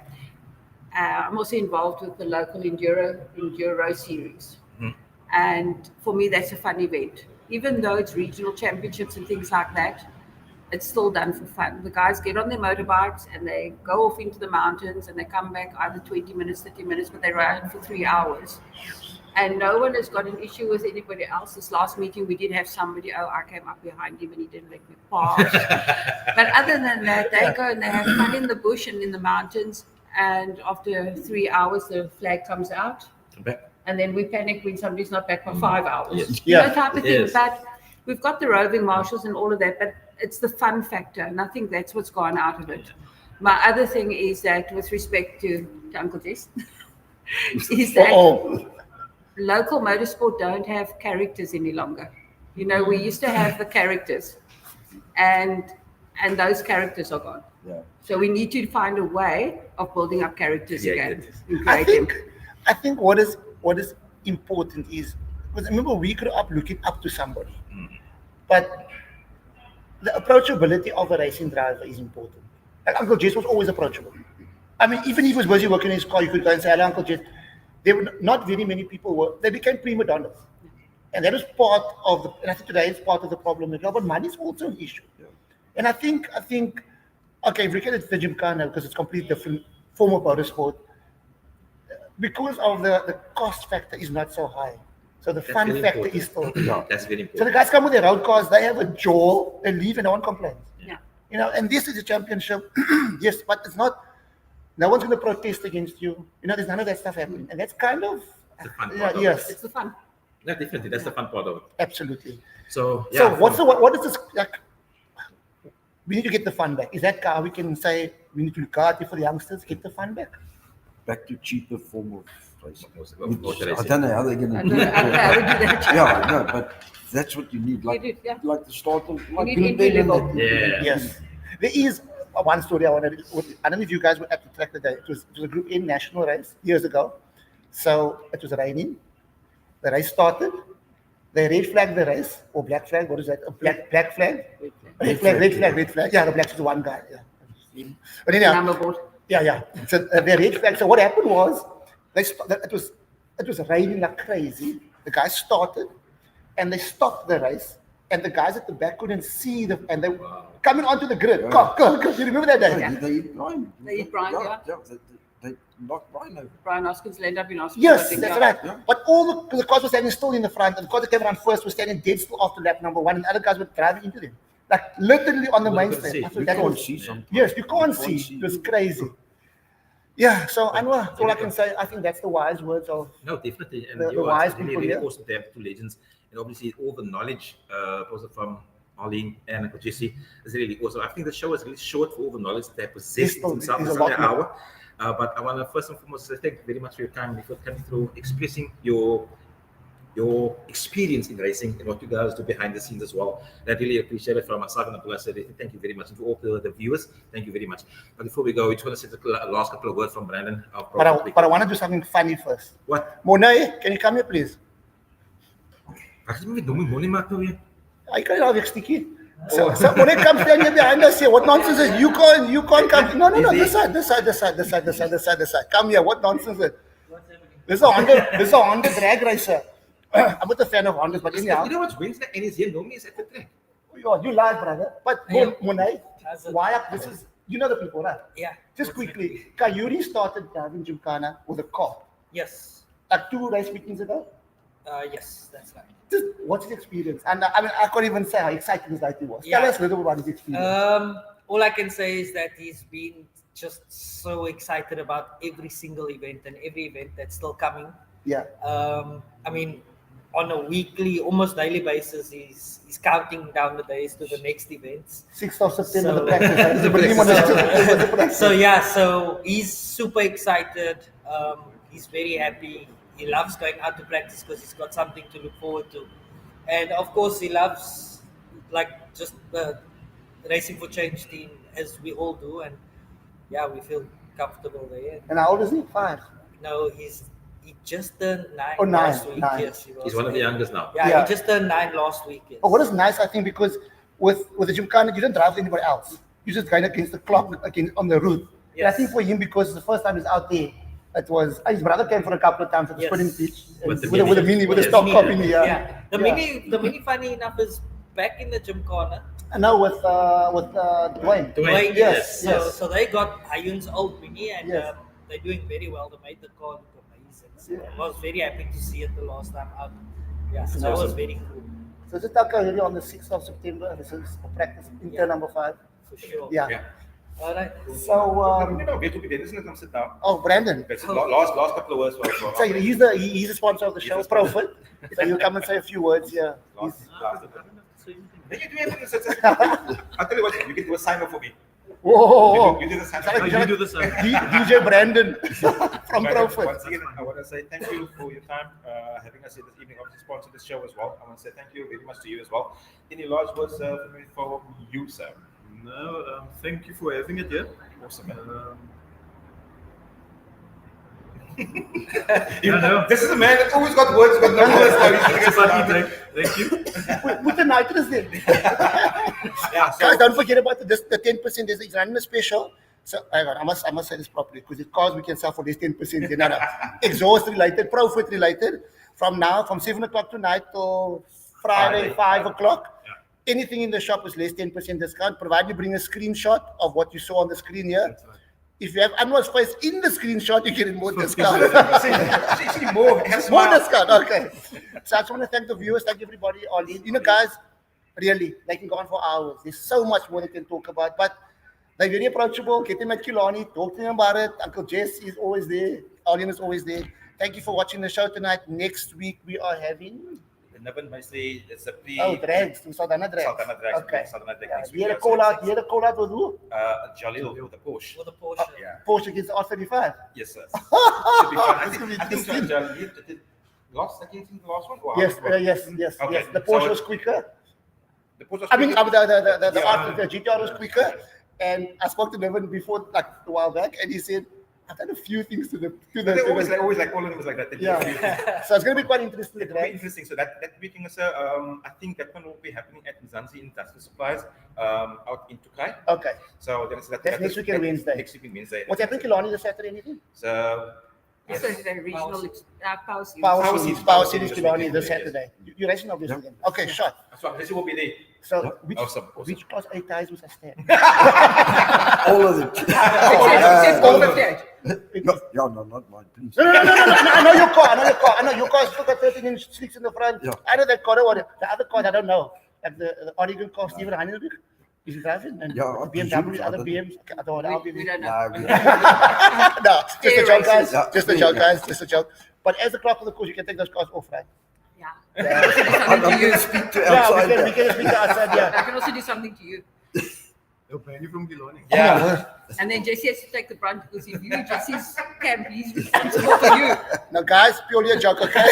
I'm also involved with the local enduro series. Mhm. And for me, that's a fun event. Even though it's regional championships and things like that, it's still done for fun. The guys get on their motorbikes and they go off into the mountains and they come back either 20 minutes, 30 minutes, but they ride for 3 hours. And no one has got an issue with anybody else. This last meeting, we did have somebody, I came up behind him and he didn't let me pass. But other than that, they go and they have fun in the bush and in the mountains. And after 3 hours, the flag comes out. Back. And then we panic when somebody's not back for 5 hours. Yes. You know, Yeah. type of thing. Yes. But we've got the roving marshals and all of that, but it's the fun factor. And I think that's what's gone out of it. My other thing is that with respect to Uncle Jess, is that local motorsport don't have characters any longer. You know, we used to have the characters and those characters are gone. Yeah. So we need to find a way of building up characters Yeah, again. characters. and I create them. think what is important is, because remember we grew up looking up to somebody, but the approachability of a racing driver is important. Like Uncle Jess was always approachable. I mean, even if he was busy working in his car, you could go and say, "Hello, Uncle Jess." There were not very many people they became prima donnas, and that is part of the. And I think today it's part of the problem as well. But money is also an issue. Yeah. And I think, okay, if we look at the Gymkhana, because it's a completely different form of motorsport, because of the cost factor is not so high. So the That's fun very factor important. is still. Yeah. That's very So the important. guys come with their road cars, they have a jaw, they leave and no one complains. Yeah. You know, and this is a championship, yes, but it's not, no one's going to protest against you. You know, there's none of that stuff happening. And that's kind of, The fun yeah, part of yes, It's the fun. No, definitely. That's the fun part of it. absolutely. So, yeah. So what is this, like, we need to get the fun back. Is that how we can say we need to look out for the youngsters, get the fun back? Back to cheaper form of racing. Motor I racing. don't know how they're going I to don't do know how we do that. Yeah, no, but that's what you need. Like, do, yeah. like the start of like need Bill entry Bell level. and that. Yeah. Yes. There is one story I wanted. I don't know if you guys were at the track today. It was a Group N national race years ago. So it was raining. The race started. They red flagged the race, or black flag. What is that? A black flag. Red flag. Yeah, the black is the one guy. Yeah. But anyhow, Number board. yeah. So they red flag. So what happened was, it was raining like crazy. The guys started, and they stopped the race, and the guys at the back couldn't see them, and they coming onto the grid. Go. You remember that day? Yeah. They eat Brian. They eat Brian, yeah. They knocked Brian over. Brian Hoskins landed up in hospital. Yes, I think, that's yeah. right. Yeah. But all the cars were standing still in the front, and the cars that came around first were standing dead still after lap number one, and the other guys were driving into them, like literally on the main couldn't see. stage. I You thought that can't was- see something. Yes, you can't see. It was crazy. Yeah, so Anwar, that's all I can say. I think that's the wise words of. No, definitely. And The you wise are really, people, really yeah. awesome to have two legends. And obviously, all the knowledge also from Arlene and Uncle Jesse is really awesome. I think the show is really short for all the knowledge that they possess There's still- themselves. there's It's a only an lot more. hour. But I want to first and foremost say thank you very much for your time before coming through, expressing your experience in racing and what you guys do behind the scenes as well. I really appreciate it from myself and Abdullah. Thank you very much. And to all the viewers, thank you very much. But before we go, we just want to say the last couple of words from Brandon. But I want to do something funny first. What? Monet, can you come here, please? Ek is met domme monie maak nou weer. I can't have sticky. So Monet comes stand here behind us here. What nonsense is you can't come? No. This side. Come here. What nonsense is? This is a Honda drag racer. I'm not a fan of Hondas, but anyhow. You know what's Wednesday and he's here normally is at the track. You lied, brother. But Yeah. Monet, As a- why? This is, you know the people, right? Yeah. Just quickly, Kayuri started driving Gymkhana with a car Yes. like 2 race weekends ago. Yes, that's right. Just what's his experience? And I mean, I can't even say how exciting this night was. Yeah. Tell us a little bit about his experience. All I can say is that he's been just so excited about every single event and every event that's still coming. Yeah. I mean, on a weekly, almost daily basis, he's counting down the days to the next events. 6th of September, So- the practice. Right? The beginning of the practice. So yeah, so he's super excited. He's very happy. He loves going out to practice because he's got something to look forward to, and of course he loves like just the racing for change team as we all do, and yeah, we feel comfortable there. And how old is he? 5. No, he just turned 9 Oh, 9, last week. 9. Yes, he was He's one of the 9. youngest now. Yeah, Yeah. he just turned 9 last week. Yes. But what is nice, I think, because with the Gymkhana, you don't drive with anybody else. You just kind of against the clock on the route. And I Yes. think for him, because the first time he's out there, it was his brother came for a couple of times at the Yes. sprinting pitch With the with a mini, with a Yes, stock mini. car mini. Yeah. Yeah. The mini, funny enough, is back in the gym corner. And now with Dwayne. Dwayne, Yes, So, yes. so they got Ayun's old mini, and Yes. they're doing very well. They made the car look amazing. So Yeah. I was very happy to see it the last time out. Yeah, so That's that was awesome. very cool So just talk really on the 6th of September. This is a practice in turn number 5. for sure. Yeah. Yeah. All right. So Wait to be Dennis and come sit down. Brandon. That's the last couple of words for So he's the sponsor of the show, Profit. So you come and say a few words here. last. Then you do everything. I'll tell you what, you can do a sign up for me. Whoa. You do the sign Sorry, up. You do the same. DJ Brandon from Right, Profit. Once again, I want to say thank you for your time, having us here this evening. Obviously, sponsor this show as well. I want to say thank you very much to you as well. Any last words for you, sir? No, thank you for having it here. Awesome, man. No. This is a man that always got words, but no words. It's a party time. Thank you. Put the nitrous there. Yeah, so, Guys, don't forget about the 10%. He's running a special. So hang on, I must say this properly because the cars we can sell for this 10%. No. Exhaust related, Profit related. From now, from 7 o'clock tonight till Friday, 5 o'clock. Anything in the shop is less 10% discount, provided you bring a screenshot of what you saw on the screen here. If you have Anwar's face in the screenshot, you get more discount. see more. More discount, okay. So I just want to thank the viewers, thank everybody, Arlene. You know, guys, really, they can go on for hours. There's so much more they can talk about, but they're very approachable. Get them at Kilani, talk to them about it. Uncle Jess is always there. Arlene is always there. Thank you for watching the show tonight. Next week, we are having... Nibben may say it's a pre. Drags. Saldanha Drags. Saldanha Drags. Okay. Saldanha Drags Yeah, next you week. had a call out. You had a call out with who? Jalil with the Porsche. For the Porsche. Yeah. Porsche against the R35. Yes, sir. Should be fun. I think interesting. Jalil did the last one. Or Yes, how it yes. Okay, The Porsche so was quicker. The Porsche was I mean, quicker. the GTR was quicker. And I spoke to Nevin before, like a while back, and he said, I've done a few things to the. They always like all of them is like that. They do a few things. Yeah. So it's going to be quite interesting. It will be Right? interesting. So that meeting is, I think that one will be happening at Mzansi Industrial Supplies out in Tukai. Okay. So then it's That's next week and Wednesday. Next week and Wednesday. What's happening, Kilani, this Saturday, anything? So Yes. So the regional power series. Power Series Kilani this Saturday. You're racing obviously then. Okay, shot. so this will be there. So Awesome. which class A ties was I stand? All of them. Except all of that. No, not mine, please. No. I know your car. I know your car's still got 13-inch slicks in the front. Yeah. I know that car. The other cars, I don't know. Like the Oregon car, Steven Heinrich. Is he driving? And Yeah, the BMW, other BMs. Okay, I don't know. We don't know. Nah, No, just a joke, guys. Yeah. Just a joke, guys. Just a joke. But as the clerk of the course, you can take those cars off, right? Yeah. I'm going to speak to Yeah, outside. we can speak outside, I yeah. can also do something to you. They'll ban you from Gilani. Yeah. And then Jesse has to take the brunt because if you Jesse's camp, he's responsible for you. Now, guys, purely a joke, okay?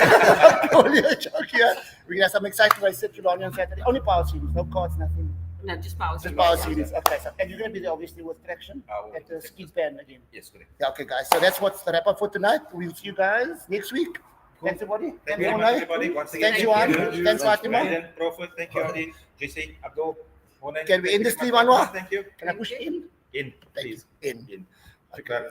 Purely a joke here. We're going to have some exciting race at Tulani on Saturday. Only power series, no cards, nothing. No, just power Just series. power series. Okay, so, and you're going to be there, obviously, with traction at the ski pan again. Yes, correct. Yeah, okay, guys. So that's what's the wrap up for tonight. We'll see you guys next week. Thanks, everybody. Thank you very much, everybody. Once again, Thanks, Johan. Thanks, Fatima. Brandon, Prophet, thank you, Arlene, JC, Abdul. Monet, Can we end thank this you stream, very much. Anwar? Thank you. Can I push in? In, Thank please. you. In. In. Okay.